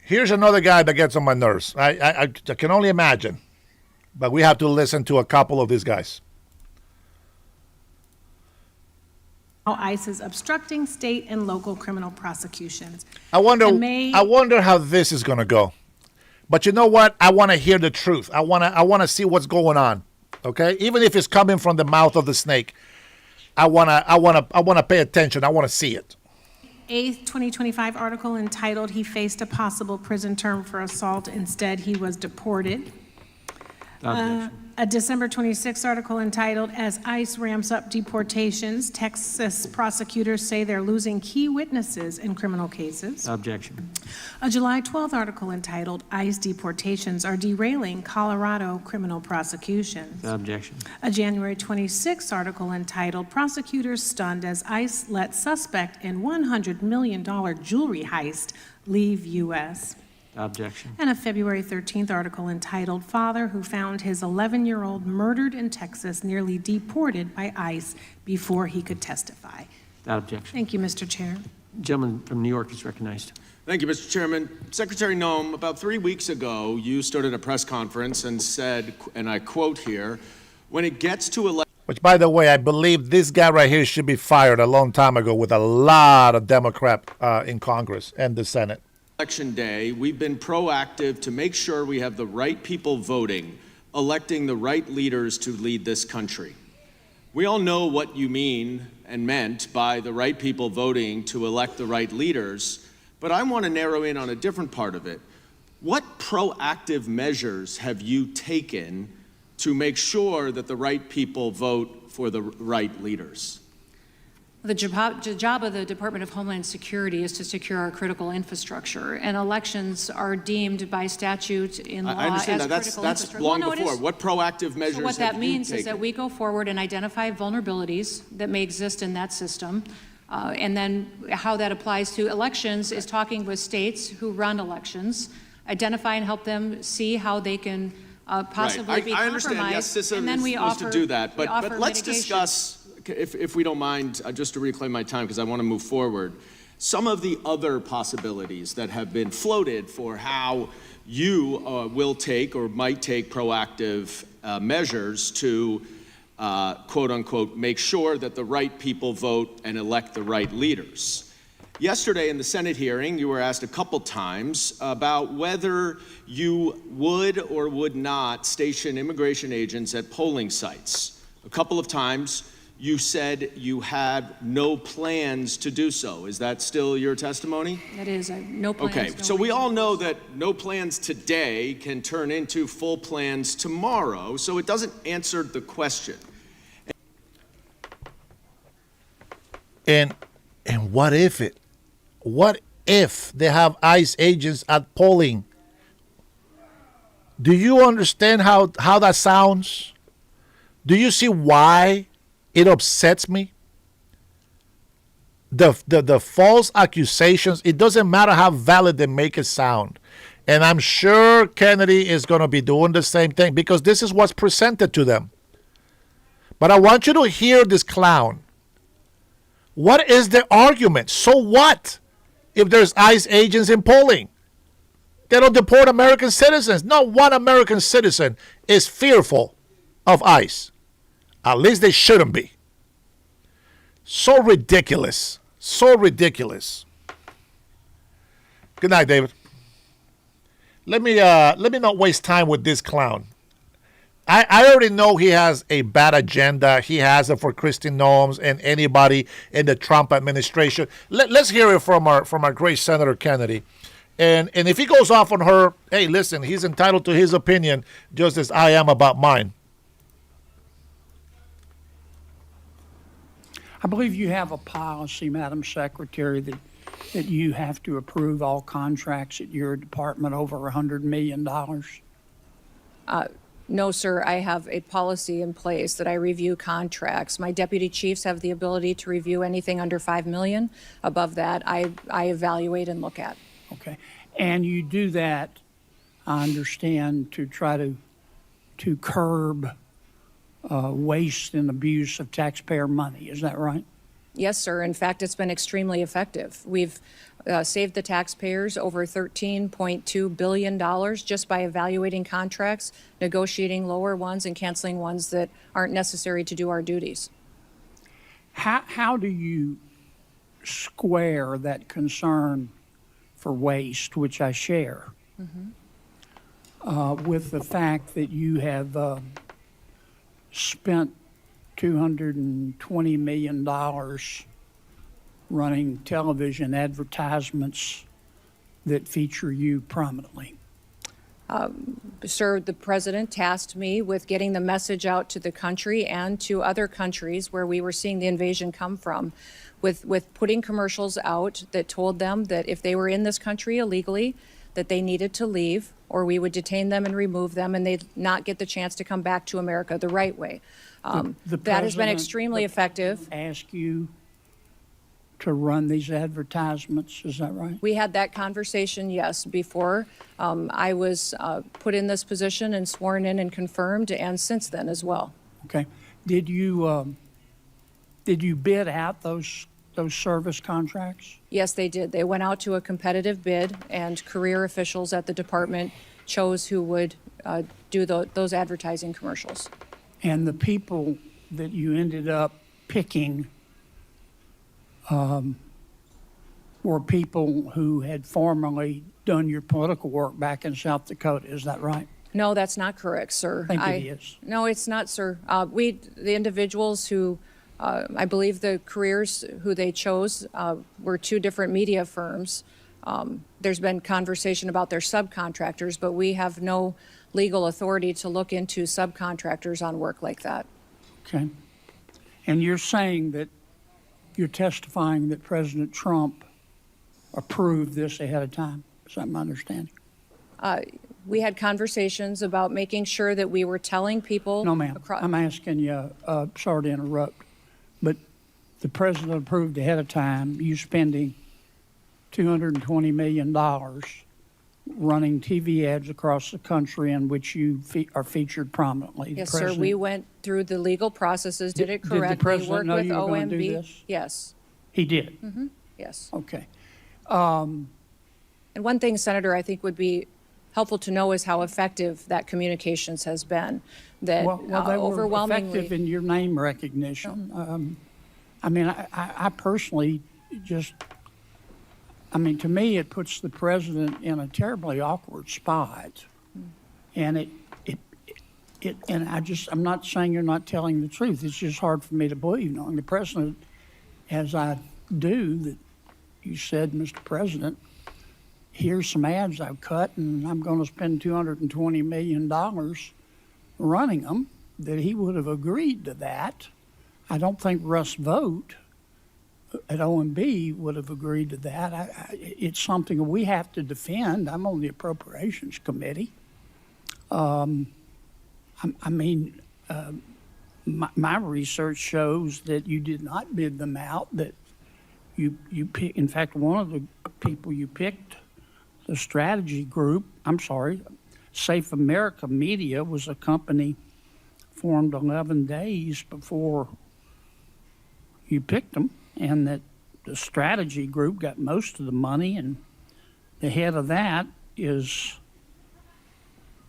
Here's another guy that gets on my nerves. I can only imagine, but we have to listen to a couple of these guys. ICE is obstructing state and local criminal prosecutions. I wonder how this is going to go. But you know what? I want to hear the truth. I want to see what's going on. Okay? Even if it's coming from the mouth of the snake, I want to pay attention. I want to see it. 8th 2025 article entitled "He Faced a Possible Prison Term for Assault. Instead, He Was Deported." A December 26th article entitled "As ICE Ramps Up Deportations, Texas Prosecutors Say They're Losing Key Witnesses in Criminal Cases." Objection. A July 12th article entitled "ICE Deportations Are Derailing Colorado Criminal Prosecutions." Objection. A January 26th article entitled "Prosecutors Stunned as ICE Let Suspect in $100 million Jewelry Heist Leave U.S." Objection. And a February 13th article entitled "Father Who Found His 11-Year-Old Murdered in Texas Nearly Deported by ICE Before He Could Testify." Objection. Thank you, Mr. Chair. Gentleman from New York is recognized. Thank you, Mr. Chairman. Secretary Noem, about 3 weeks ago, you stood at a press conference and said, and I quote here, "When it gets to election..." Which, by the way, I believe this guy right here should be fired a long time ago with a lot of Democrats in Congress and the Senate. Election day, we've been proactive to make sure we have the right people voting, electing the right leaders to lead this country. We all know what you mean and meant by the right people voting to elect the right leaders, but I want to narrow in on a different part of it. What proactive measures have you taken to make sure that the right people vote for the right leaders? The job of the Department of Homeland Security is to secure our critical infrastructure, and elections are deemed by statute in law I understand as that. critical That's infrastructure. long Well, no, before. What proactive measures So what that have you means is taken? that we go forward and identify vulnerabilities that may exist in that system, and then how that applies to elections is talking with states who run elections, identify and help them see how they can possibly right. be I compromised. understand. Yes, CISA and then is we supposed offer, to do that, but let's mitigation. discuss, if we don't mind, just to reclaim my time because I want to move forward, some of the other possibilities that have been floated for how you will take or might take proactive measures to, quote unquote, make sure that the right people vote and elect the right leaders. Yesterday in the Senate hearing, you were asked a couple times about whether you would or would not station immigration agents at polling sites. A couple of times you said you had no plans to do so. Is that still your testimony? That is, no plans. Okay, no so we reason. all know that no plans today can turn into full plans tomorrow, so it doesn't answer the question. And what if they have ICE agents at polling? Do you understand how that sounds? Do you see why it upsets me? The false accusations, it doesn't matter how valid they make it sound. And I'm sure Kennedy is going to be doing the same thing because this is what's presented to them. But I want you to hear this clown. What is the argument? So what if there's ICE agents in polling? They don't deport American citizens. Not one American citizen is fearful of ICE. At least they shouldn't be. So ridiculous. So ridiculous. Good night, David. let me not waste time with this clown. I already know he has a bad agenda. He has it for Kristi Noem and anybody in the Trump administration. Let's hear it from our great Senator Kennedy. And if he goes off on her, hey, listen, he's entitled to his opinion just as I am about mine. I believe you have a policy, Madam Secretary, that you have to approve all contracts at your department over $100 million. No, sir. I have a policy in place that I review contracts. My deputy chiefs have the ability to review anything under $5 million. Above that, I evaluate and look at. Okay. And you do that, I understand, to try to curb waste and abuse of taxpayer money. Is that right? Yes, sir. In fact, it's been extremely effective. We've saved the taxpayers over $13.2 billion just by evaluating contracts, negotiating lower ones, and canceling ones that aren't necessary to do our duties. How do you square that concern for waste, which I share, with the fact that you have spent $220 million running television advertisements that feature you prominently? Sir, the president tasked me with getting the message out to the country and to other countries where we were seeing the invasion come from, with putting commercials out that told them that if they were in this country illegally, that they needed to leave, or we would detain them and remove them, and they'd not get the chance to come back to America the right way. That has been extremely effective. Ask you to run these advertisements, is that right? We had that conversation, yes, before I was put in this position and sworn in and confirmed, and since then as well. Okay. Did you bid out those service contracts? Yes, they did. They went out to a competitive bid, and career officials at the department chose who would do those advertising commercials. And the people that you ended up picking were people who had formerly done your political work back in South Dakota, is that right? No, that's not correct, sir. I think it is. No, it's not, sir. The individuals who, I believe the careers who they chose were two different media firms. There's been conversation about their subcontractors, but we have no legal authority to look into subcontractors on work like that. Okay. And you're saying that you're testifying that President Trump approved this ahead of time. Is that my understanding? We had conversations about making sure that we were telling people. No, ma'am. I'm asking you, sorry to interrupt, but the president approved ahead of time you spending $220 million running TV ads across the country in which you are featured prominently. Yes, sir. We went through the legal processes, did it correctly. Did the president know worked you with were going to do OMB. this? Yes. He did? Mm-hmm. Yes. Okay. And one thing, Senator, I think would be helpful to know is how effective that communications has been. That Well, they were overwhelmingly effective in your name recognition. I mean, I personally just, I mean, to me, it puts the president in a terribly awkward spot. And and I'm not saying you're not telling the truth. It's just hard for me to believe, knowing the president, as I do, that you said, Mr. President, here's some ads I've cut, and I'm going to spend $220 million running them, that he would have agreed to that. I don't think Russ Vogt at OMB would have agreed to that. It's something we have to defend. I'm on the Appropriations Committee. My research shows that you did not bid them out, that you pick, in fact, one of the people you picked, the strategy group, Safe America Media was a company formed 11 days before you picked them, and that the strategy group got most of the money, and the head of that is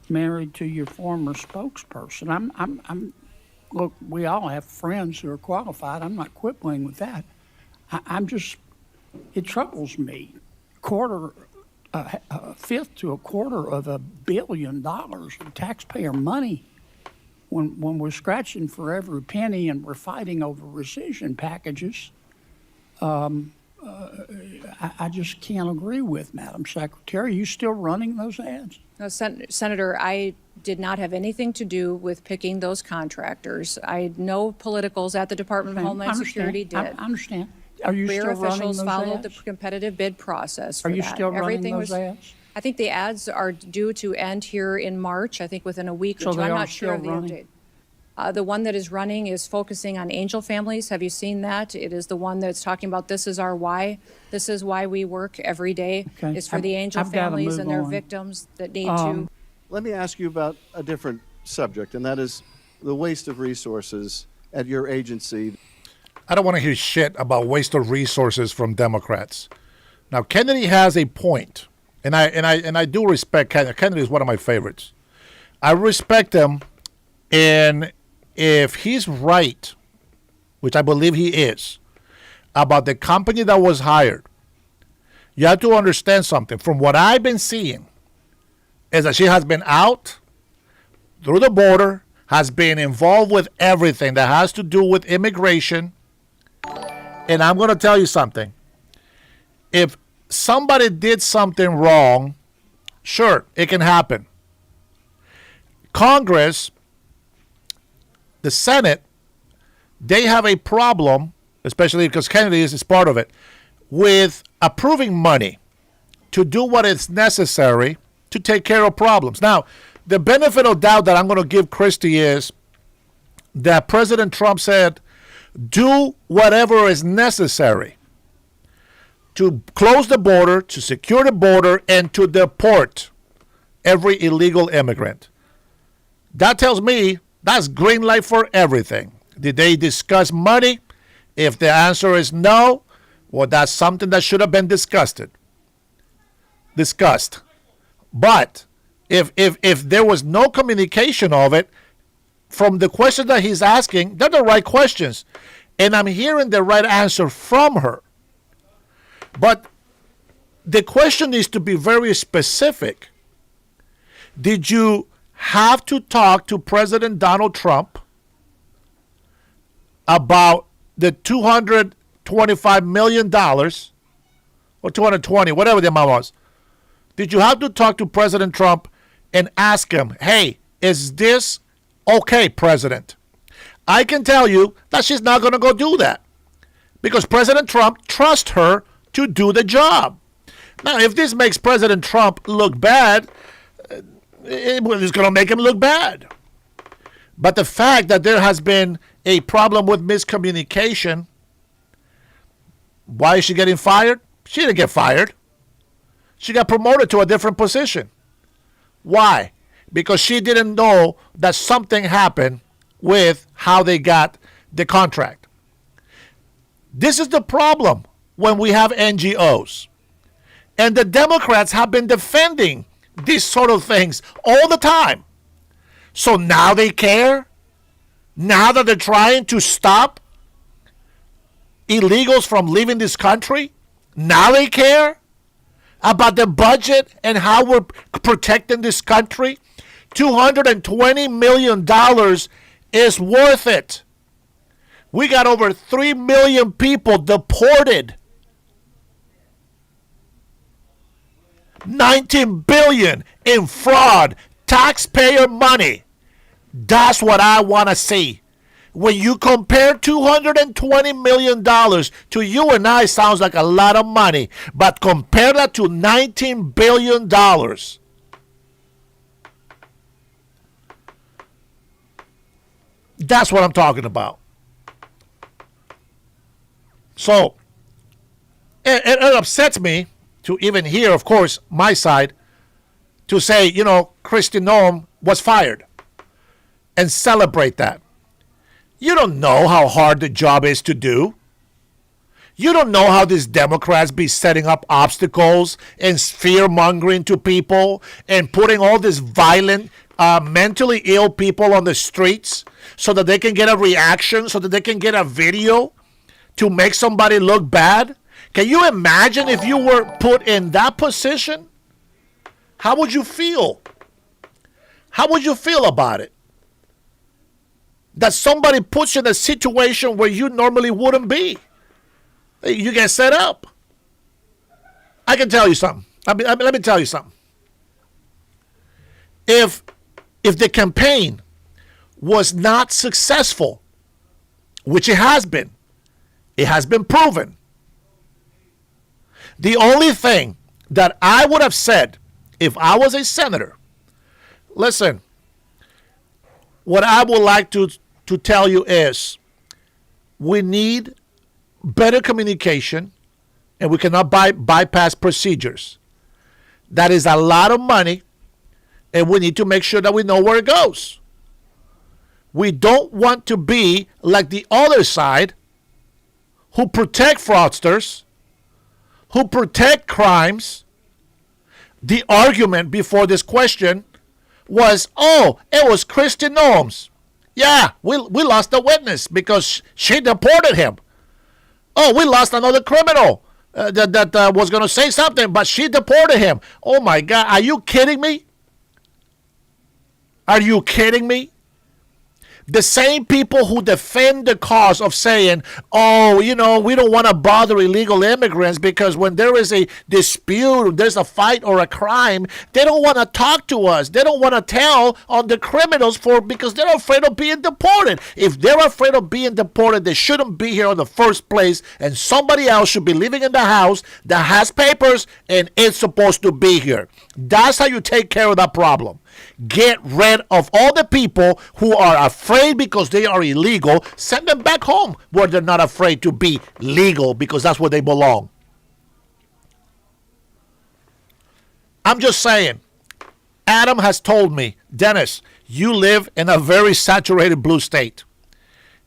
married to your former spokesperson. Look, we all have friends who are qualified. I'm not quibbling with that. It troubles me. Quarter a fifth to a quarter of $1 billion of taxpayer money when we're scratching for every penny and we're fighting over rescission packages. I just can't agree with Madam Secretary. Are you still running those ads? No, Senator, I did not have anything to do with picking those contractors. No politicals at the Department of Homeland Security did. I understand. Are you Career still running officials those followed ads? the competitive bid process for Are you that. still running Everything those was, ads? I think the ads are due to end here in March, I think within a week or So two. they I'm are not sure of the still end running? date. The one that is running is focusing on angel families. Have you seen that? It is the one that's talking about this is our why. This is why we work every day. Okay. Is for the angel I've gotta families move and their on. victims that need to. Let me ask you about a different subject, and that is the waste of resources at your agency. I don't want to hear shit about waste of resources from Democrats. Now, Kennedy has a point, and I do respect Kennedy. Kennedy is one of my favorites. I respect him, and if he's right, which I believe he is, about the company that was hired, you have to understand something. From what I've been seeing, is that she has been out through the border, has been involved with everything that has to do with immigration. And I'm going to tell you something. If somebody did something wrong, sure, it can happen. Congress, the Senate, they have a problem, especially because Kennedy is part of it, with approving money to do what is necessary to take care of problems. Now, the benefit of doubt that I'm going to give Christie is that President Trump said, do whatever is necessary to close the border, to secure the border, and to deport every illegal immigrant. That tells me that's green light for everything. Did they discuss money? If the answer is no, well, that's something that should have been discussed. But if there was no communication of it, from the questions that he's asking, they're the right questions. And I'm hearing the right answer from her. But the question needs to be very specific. Did you have to talk to President Donald Trump about the $225 million or 220, whatever the amount was? Did you have to talk to President Trump and ask him, hey, is this okay, President? I can tell you that she's not going to go do that because President Trump trusts her to do the job. Now, if this makes President Trump look bad, it's going to make him look bad. But the fact that there has been a problem with miscommunication, why is she getting fired? She didn't get fired. She got promoted to a different position. Why? Because she didn't know that something happened with how they got the contract. This is the problem when we have NGOs. And the Democrats have been defending these sort of things all the time. So now they care? Now that they're trying to stop illegals from leaving this country? Now they care about the budget and how we're protecting this country? $220 million is worth it. We got over 3 million people deported. 19 billion in fraud, taxpayer money. That's what I want to see. When you compare $220 million to you and I, sounds like a lot of money, but compare that to $19 billion. That's what I'm talking about. So, it upsets me to even hear, of course, my side, to say, Kristi Noem was fired and celebrate that. You don't know how hard the job is to do. You don't know how these Democrats be setting up obstacles and fear-mongering to people and putting all these violent, mentally ill people on the streets so that they can get a reaction, so that they can get a video to make somebody look bad. Can you imagine if you were put in that position? how would you feel? How would you feel about it? That somebody puts you in a situation where you normally wouldn't be. You get set up. I can tell you something. Let me tell you something. If the campaign was not successful, which it has been proven. The only thing that I would have said if I was a senator, listen, what I would like to tell you is we need better communication, and we cannot bypass procedures. That is a lot of money, and we need to make sure that we know where it goes. We don't want to be like the other side who protect fraudsters, who protect crimes. The argument before this question was, oh, it was Kristi Noem's. Yeah, we lost a witness because she deported him. Oh, we lost another criminal that was going to say something, but she deported him. Oh, my God. Are you kidding me? Are you kidding me? The same people who defend the cause of saying, oh, we don't want to bother illegal immigrants because when there is a dispute, there's a fight or a crime, they don't want to talk to us. They don't want to tell on the criminals because they're afraid of being deported. If they're afraid of being deported, they shouldn't be here in the first place, and somebody else should be living in the house that has papers and is supposed to be here. That's how you take care of that problem. Get rid of all the people who are afraid because they are illegal. Send them back home where they're not afraid to be legal because that's where they belong. I'm just saying. Adam has told me, Dennis, you live in a very saturated blue state.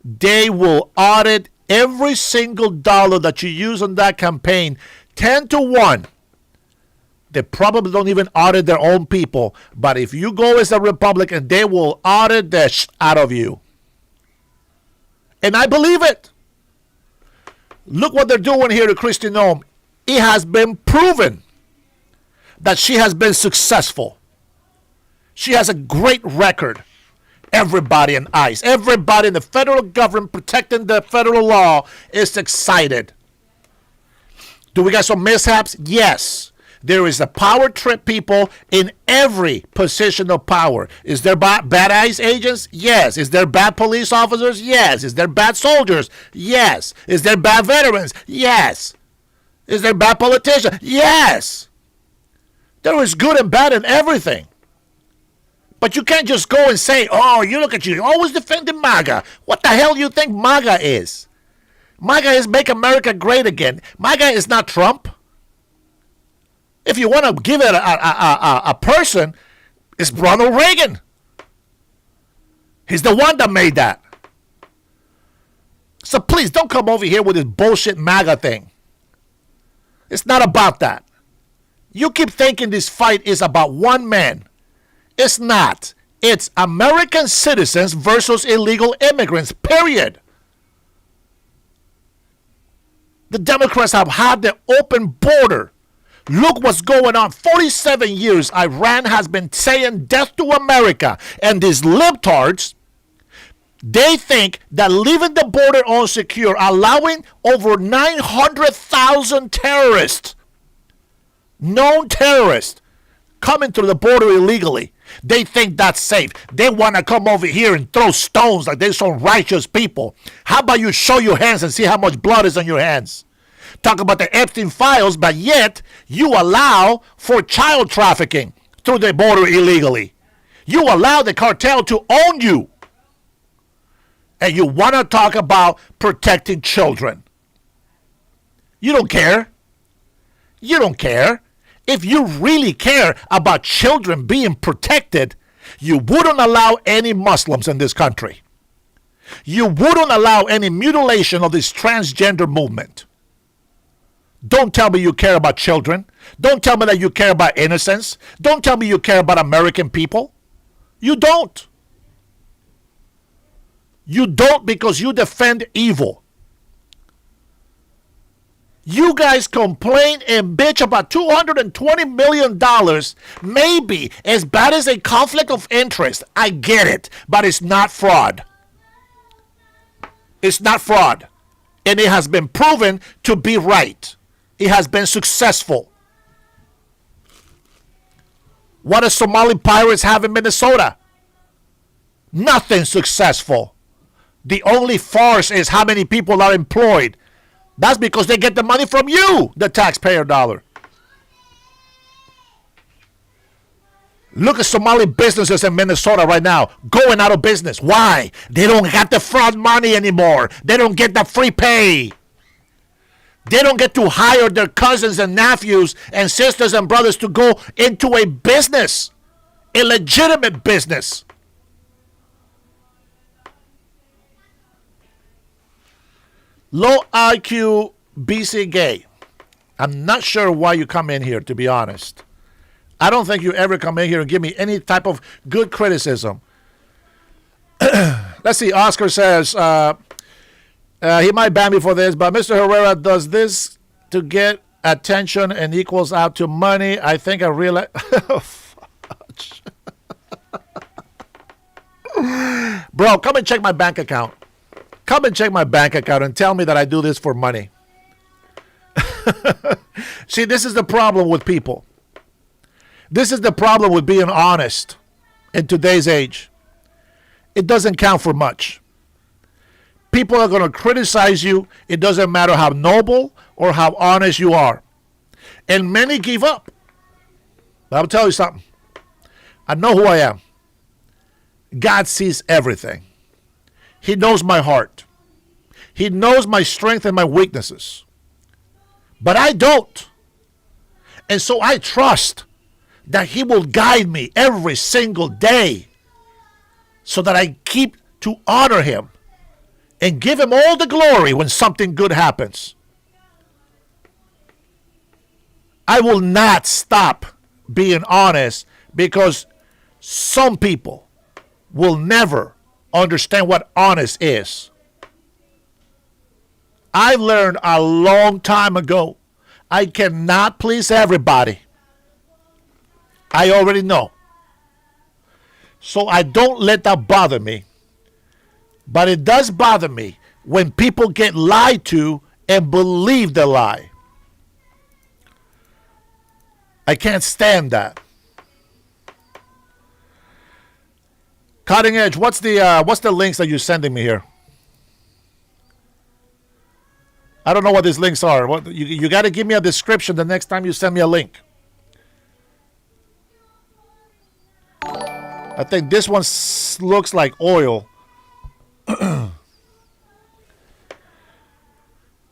They will audit every single dollar that you use on that campaign 10 to 1. They probably don't even audit their own people. But if you go as a Republican, they will audit the out of you. And I believe it. Look what they're doing here to Kristi Noem. It has been proven that she has been successful. She has a great record. Everybody in ICE, everybody in the federal government protecting the federal law is excited. Do we got some mishaps? Yes. There is a power trip people in every position of power. Is there bad ICE agents? Yes. Is there bad police officers? Yes. Is there bad soldiers? Yes. Is there bad veterans? Yes. Is there bad politicians? Yes. There is good and bad in everything. But you can't just go and say, oh, you look at you, always defending MAGA. What the hell do you think MAGA is? MAGA is Make America Great Again. MAGA is not Trump. If you want to give it a person, it's Ronald Reagan. He's the one that made that. So please don't come over here with this bullshit MAGA thing. It's not about that. You keep thinking this fight is about one man. It's not. It's American citizens versus illegal immigrants, period. The Democrats have had the open border. Look what's going on. 47 years Iran has been saying death to America. And these libtards, they think that leaving the border unsecure, allowing over 900,000 terrorists, known terrorists, coming through the border illegally, they think that's safe. They want to come over here and throw stones like they're some righteous people. How about you show your hands and see how much blood is on your hands? Talk about the Epstein files, but yet you allow for child trafficking through the border illegally. You allow the cartel to own you. And you want to talk about protecting children. You don't care. You don't care. If you really care about children being protected, you wouldn't allow any Muslims in this country. You wouldn't allow any mutilation of this transgender movement. Don't tell me you care about children. Don't tell me that you care about innocence. Don't tell me you care about American people. You don't. You don't because you defend evil. You guys complain and bitch about $220 million, maybe as bad as a conflict of interest. I get it, but it's not fraud. It's not fraud. And it has been proven to be right. It has been successful. What do Somali pirates have in Minnesota? Nothing successful. The only farce is how many people are employed. That's because they get the money from you, the taxpayer dollar. Look at Somali businesses in Minnesota right now going out of business. Why? They don't have the fraud money anymore. They don't get the free pay. They don't get to hire their cousins and nephews and sisters and brothers to go into a business, a legitimate business. Low IQ BC gay. I'm not sure why you come in here, to be honest. I don't think you ever come in here and give me any type of good criticism. Let's see. Oscar says he might ban me for this, but Mr. Herrera does this to get attention and equals out to money. I think I realize. Bro, come and check my bank account. Come and check my bank account and tell me that I do this for money. See, this is the problem with people. This is the problem with being honest in today's age. It doesn't count for much. People are going to criticize you. It doesn't matter how noble or how honest you are. And many give up. But I'll tell you something. I know who I am. God sees everything. He knows my heart. He knows my strength and my weaknesses. But I don't. And so I trust that He will guide me every single day so that I keep to honor Him and give Him all the glory when something good happens. I will not stop being honest because some people will never understand what honest is. I learned a long time ago I cannot please everybody. I already know. So I don't let that bother me. But it does bother me when people get lied to and believe the lie. I can't stand that. Cutting Edge, what's the links that you're sending me here? I don't know what these links are. You got to give me a description the next time you send me a link. I think this one looks like oil.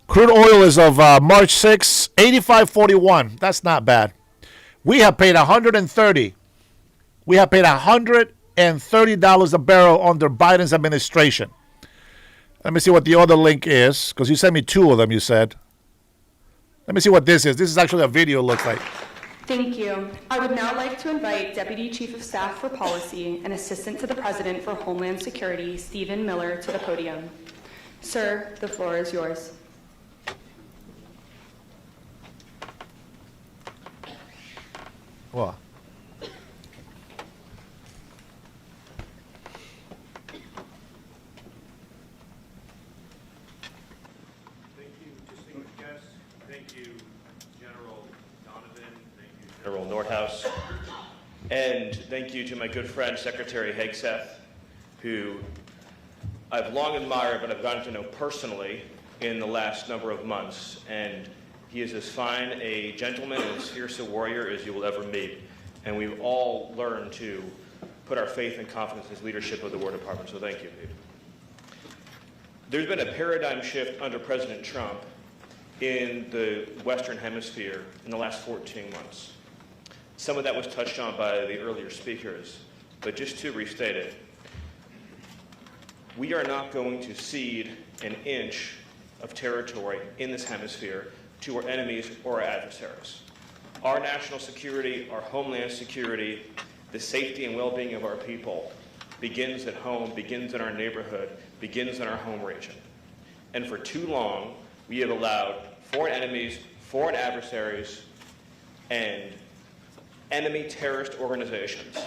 Crude oil is of March 6, 85.41. That's not bad. We have paid $130. We have paid $130 a barrel under Biden's administration. Let me see what the other link is, because you sent me two of them, you said. Let me see what this is. This is actually a video, it looks like. Thank you. I would now like to invite Deputy Chief of Staff for Policy and Assistant to the President for Homeland Security, Stephen Miller, to the podium. Sir, the floor is yours. What? General Nordhaus, and thank you to my good friend Secretary Hegseth, who I've long admired but I've gotten to know personally in the last number of months, and he is as fine a gentleman and as fierce a warrior as you will ever meet, and we've all learned to put our faith and confidence in his leadership of the War Department, so thank you. There's been a paradigm shift under President Trump in the Western Hemisphere in the last 14 months. Some of that was touched on by the earlier speakers, but just to restate it, we are not going to cede an inch of territory in this hemisphere to our enemies or our adversaries. Our national security, our homeland security, the safety and well-being of our people begins at home, begins in our neighborhood, begins in our home region. And for too long, we have allowed foreign enemies, foreign adversaries, and enemy terrorist organizations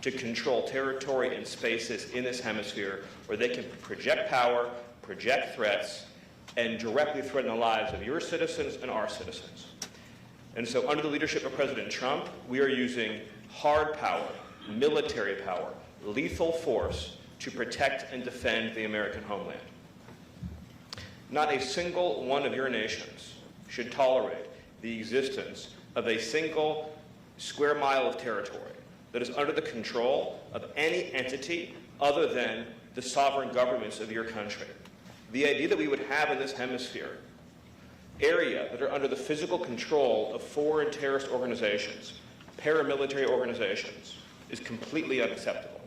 to control territory and spaces in this hemisphere where they can project power, project threats, and directly threaten the lives of your citizens and our citizens. And so under the leadership of President Trump, we are using hard power, military power, lethal force to protect and defend the American homeland. Not a single one of your nations should tolerate the existence of a single square mile of territory that is under the control of any entity other than the sovereign governments of your country. The idea that we would have in this hemisphere area that are under the physical control of foreign terrorist organizations, paramilitary organizations, is completely unacceptable.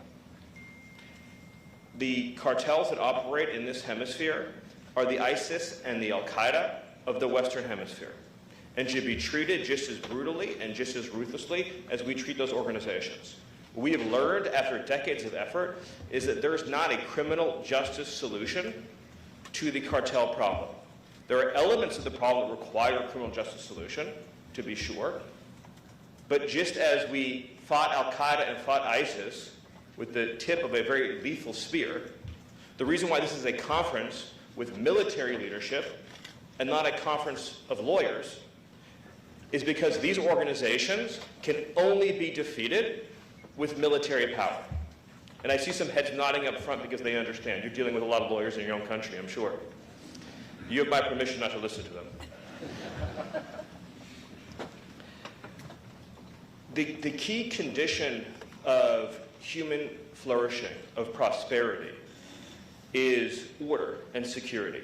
The cartels that operate in this hemisphere are the ISIS and the Al-Qaeda of the Western Hemisphere, and should be treated just as brutally and just as ruthlessly as we treat those organizations. What we have learned after decades of effort is that there is not a criminal justice solution to the cartel problem. There are elements of the problem that require a criminal justice solution, to be sure, but just as we fought Al-Qaeda and fought ISIS with the tip of a very lethal spear, the reason why this is a conference with military leadership and not a conference of lawyers is because these organizations can only be defeated with military power. And I see some heads nodding up front because they understand. You're dealing with a lot of lawyers in your own country, I'm sure. You have my permission not to listen to them. The key condition of human flourishing, of prosperity, is order and security.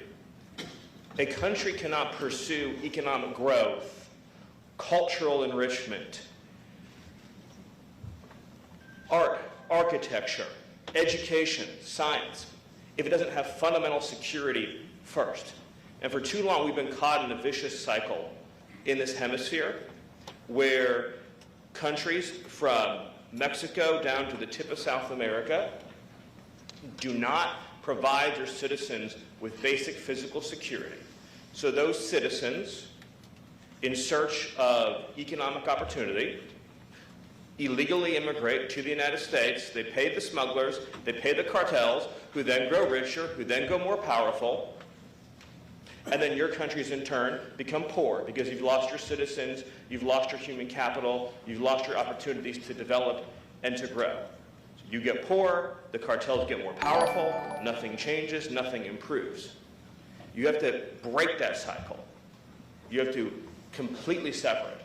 A country cannot pursue economic growth, cultural enrichment, art, architecture, education, science, if it doesn't have fundamental security first. And for too long, we've been caught in a vicious cycle in this hemisphere where countries from Mexico down to the tip of South America do not provide their citizens with basic physical security. So those citizens, in search of economic opportunity, illegally immigrate to the United States. They pay the smugglers, they pay the cartels, who then grow richer, who then go more powerful. And then your countries, in turn, become poor because you've lost your citizens, you've lost your human capital, you've lost your opportunities to develop and to grow. So you get poor, the cartels get more powerful, nothing changes, nothing improves. You have to break that cycle. You have to completely separate.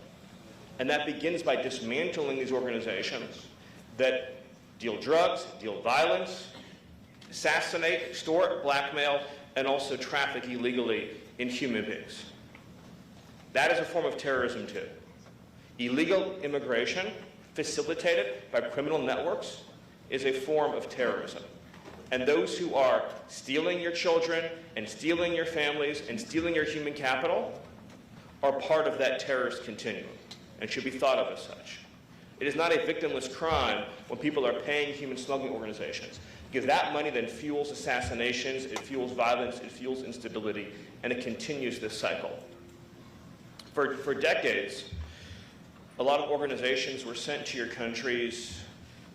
And that begins by dismantling these organizations that deal drugs, deal violence, assassinate, extort, blackmail, and also traffic illegally in human beings. That is a form of terrorism too. Illegal immigration, facilitated by criminal networks, is a form of terrorism. And those who are stealing your children and stealing your families and stealing your human capital are part of that terrorist continuum and should be thought of as such. It is not a victimless crime when people are paying human smuggling organizations, because that money then fuels assassinations, it fuels violence, it fuels instability, and it continues this cycle. For decades, a lot of organizations were sent to your countries.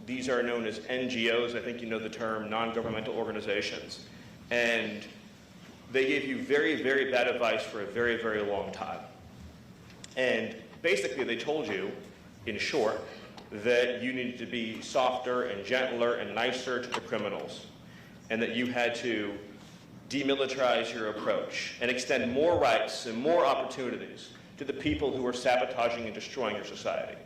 These are known as NGOs, I think you know the term, non-governmental organizations. And they gave you very, very bad advice for a very, very long time. And basically they told you, in short, that you needed to be softer and gentler and nicer to the criminals, and that you had to demilitarize your approach and extend more rights and more opportunities to the people who are sabotaging and destroying your society.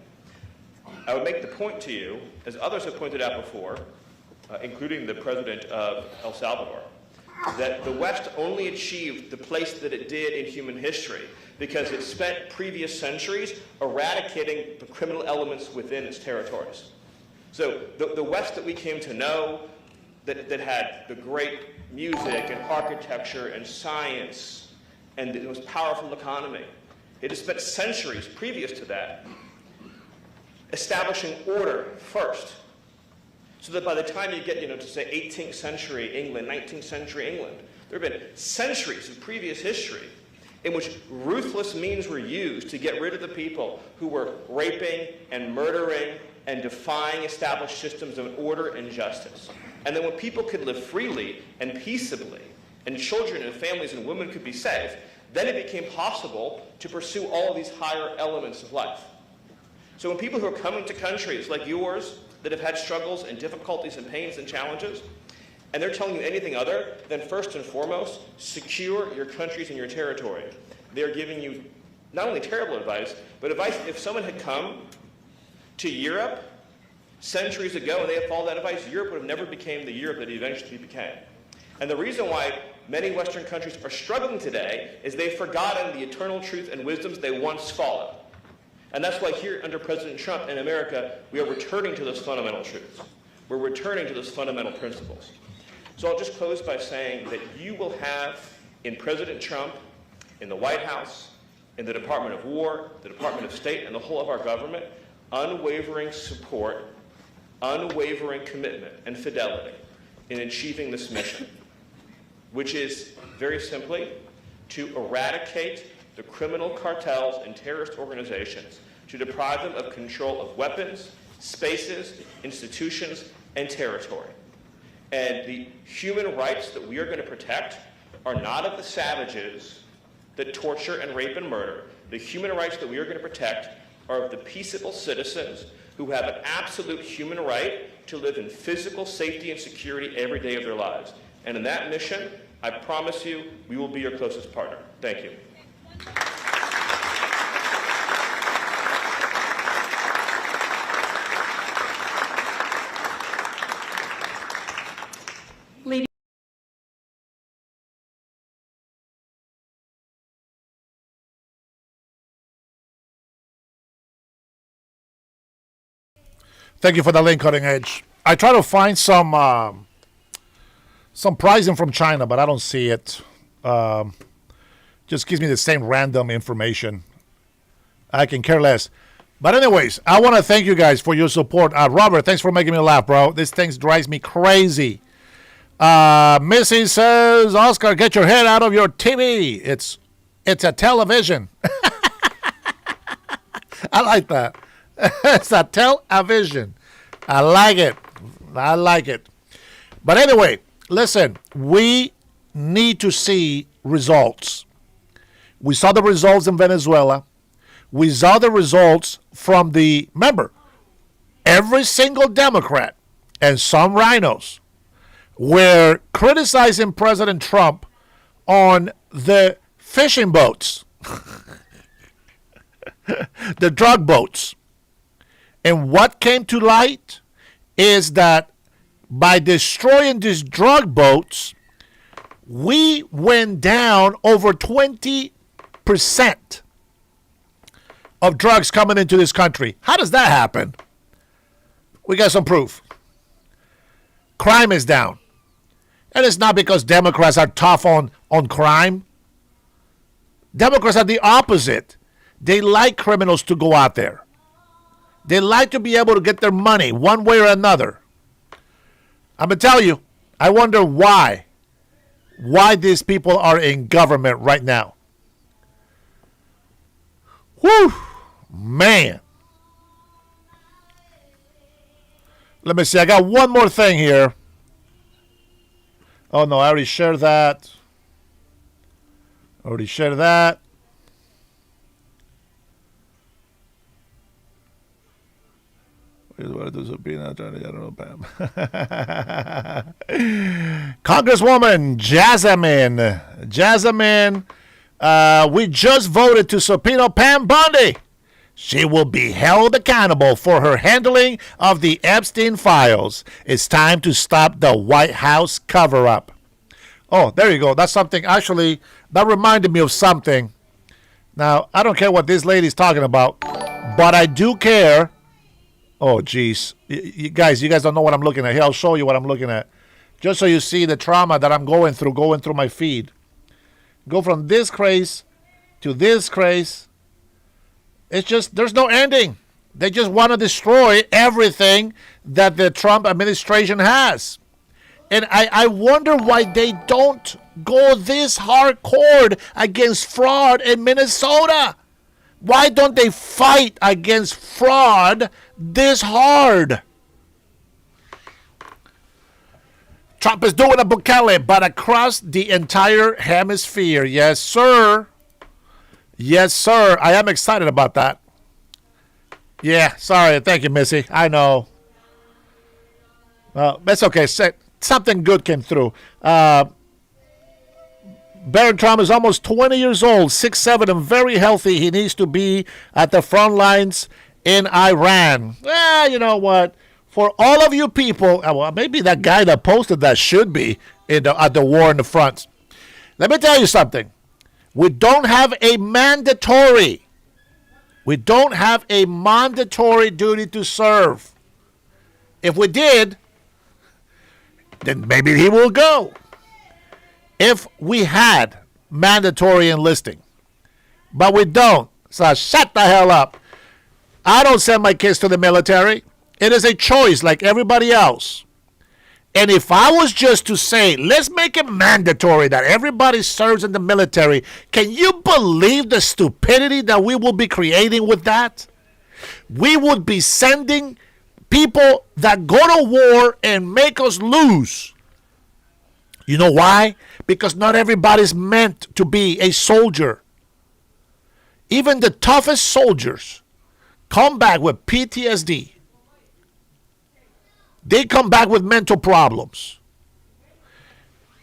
I would make the point to you, as others have pointed out before, including the president of El Salvador, that the West only achieved the place that it did in human history because it spent previous centuries eradicating the criminal elements within its territories. So the West that we came to know, that had the great music and architecture and science and the most powerful economy, it has spent centuries previous to that establishing order first, so that by the time you get, to say 18th century England, 19th century England, there have been centuries of previous history in which ruthless means were used to get rid of the people who were raping and murdering and defying established systems of order and justice. And then when people could live freely and peaceably, and children and families and women could be safe, then it became possible to pursue all of these higher elements of life. So when people who are coming to countries like yours that have had struggles and difficulties and pains and challenges, and they're telling you anything other than first and foremost, secure your countries and your territory, they're giving you not only terrible advice, but advice if someone had come to Europe centuries ago and they had followed that advice, Europe would have never became the Europe that it eventually became. And the reason why many Western countries are struggling today is they've forgotten the eternal truth and wisdoms they once followed. And that's why here under President Trump in America, we are returning to those fundamental truths. We're returning to those fundamental principles. So I'll just close by saying that you will have in President Trump, in the White House, in the Department of War, the Department of State, and the whole of our government, unwavering support, unwavering commitment, and fidelity in achieving this mission, which is very simply to eradicate the criminal cartels and terrorist organizations, to deprive them of control of weapons, spaces, institutions, and territory. And the human rights that we are going to protect are not of the savages that torture and rape and murder. The human rights that we are going to protect are of the peaceable citizens who have an absolute human right to live in physical safety and security every day of their lives. And in that mission, I promise you, we will be your closest partner. Thank you. Ladies Thank you for the link, Cutting Edge. I try to find some pricing from China, but I don't see it. Just gives me the same random information. I can care less. But anyways, I want to thank you guys for your support. Robert, thanks for making me laugh, bro. This thing drives me crazy. Missy says, Oscar, get your head out of your TV. It's a television. I like that. It's a television. I like it. I like it. But anyway, listen, we need to see results. We saw the results in Venezuela. We saw the results from remember, every single Democrat and some rhinos were criticizing President Trump on the fishing boats, the drug boats. And what came to light is that by destroying these drug boats, we went down over 20% of drugs coming into this country. How does that happen? We got some proof. Crime is down. And it's not because Democrats are tough on crime. Democrats are the opposite. They like criminals to go out there. They like to be able to get their money one way or another. I'm going to tell you, I wonder why these people are in government right now. Whew, man. Let me see. I got one more thing here. Oh, no, I already shared that. Already shared that. Congresswoman Jasmine, we just voted to subpoena Pam Bondi. She will be held accountable for her handling of the Epstein files. It's time to stop the White House cover-up. Oh, there you go. That's something. Actually, that reminded me of something. Now, I don't care what this lady's talking about, but I do care. Oh, geez. You guys don't know what I'm looking at. Here, I'll show you what I'm looking at. Just so you see the trauma that I'm going through my feed. Go from this craze to this craze. It's just, there's no ending. They just want to destroy everything that the Trump administration has. And I wonder why they don't go this hardcore against fraud in Minnesota. Why don't they fight against fraud this hard? Trump is doing a Bukele, but across the entire hemisphere. Yes, sir. Yes, sir. I am excited about that. Yeah, sorry. Thank you, Missy. I know. That's okay. Something good came through. Barron Trump is almost 20 years old, 6'7", and very healthy. He needs to be at the front lines in Iran. You know what? For all of you people, well, maybe that guy that posted that should be at the war in the front. Let me tell you something. We don't have a mandatory duty to serve. If we did, then maybe he will go. If we had mandatory enlisting, but we don't, so shut the hell up. I don't send my kids to the military. It is a choice like everybody else. And if I was just to say, let's make it mandatory that everybody serves in the military, can you believe the stupidity that we will be creating with that? We would be sending people that go to war and make us lose. You know why? Because not everybody's meant to be a soldier. Even the toughest soldiers come back with PTSD. They come back with mental problems.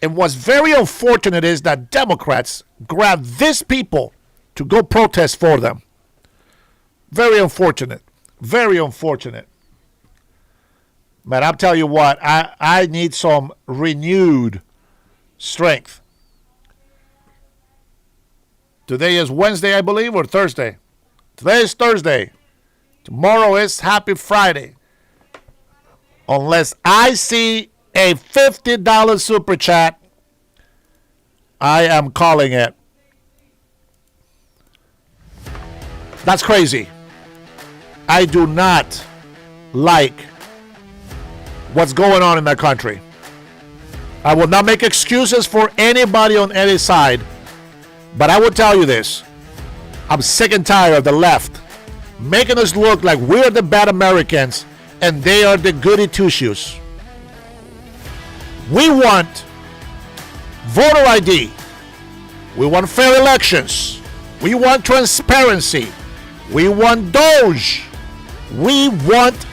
And what's very unfortunate is that Democrats grab these people to go protest for them. Very unfortunate. Very unfortunate. Man, I'll tell you what, I need some renewed strength. Today is Wednesday, I believe, or Thursday. Today is Thursday. Tomorrow is Happy Friday. Unless I see a $50 super chat, I am calling it. That's crazy. I do not like what's going on in that country. I will not make excuses for anybody on any side, but I will tell you this. I'm sick and tired of the left making us look like we're the bad Americans and they are the goody two-shoes. We want voter ID. We want fair elections. We want transparency. We want Doge. We want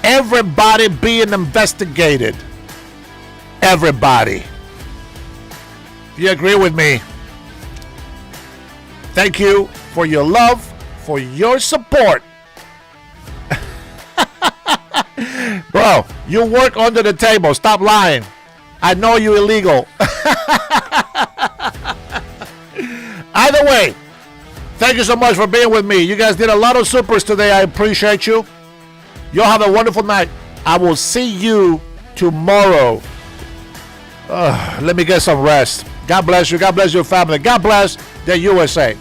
everybody being investigated. Everybody. If you agree with me, thank you for your love, for your support. Bro, you work under the table. Stop lying. I know you're illegal. Either way, thank you so much for being with me. You guys did a lot of supers today. I appreciate you. Y'all have a wonderful night. I will see you tomorrow. Let me get some rest. God bless you. God bless your family. God bless the USA.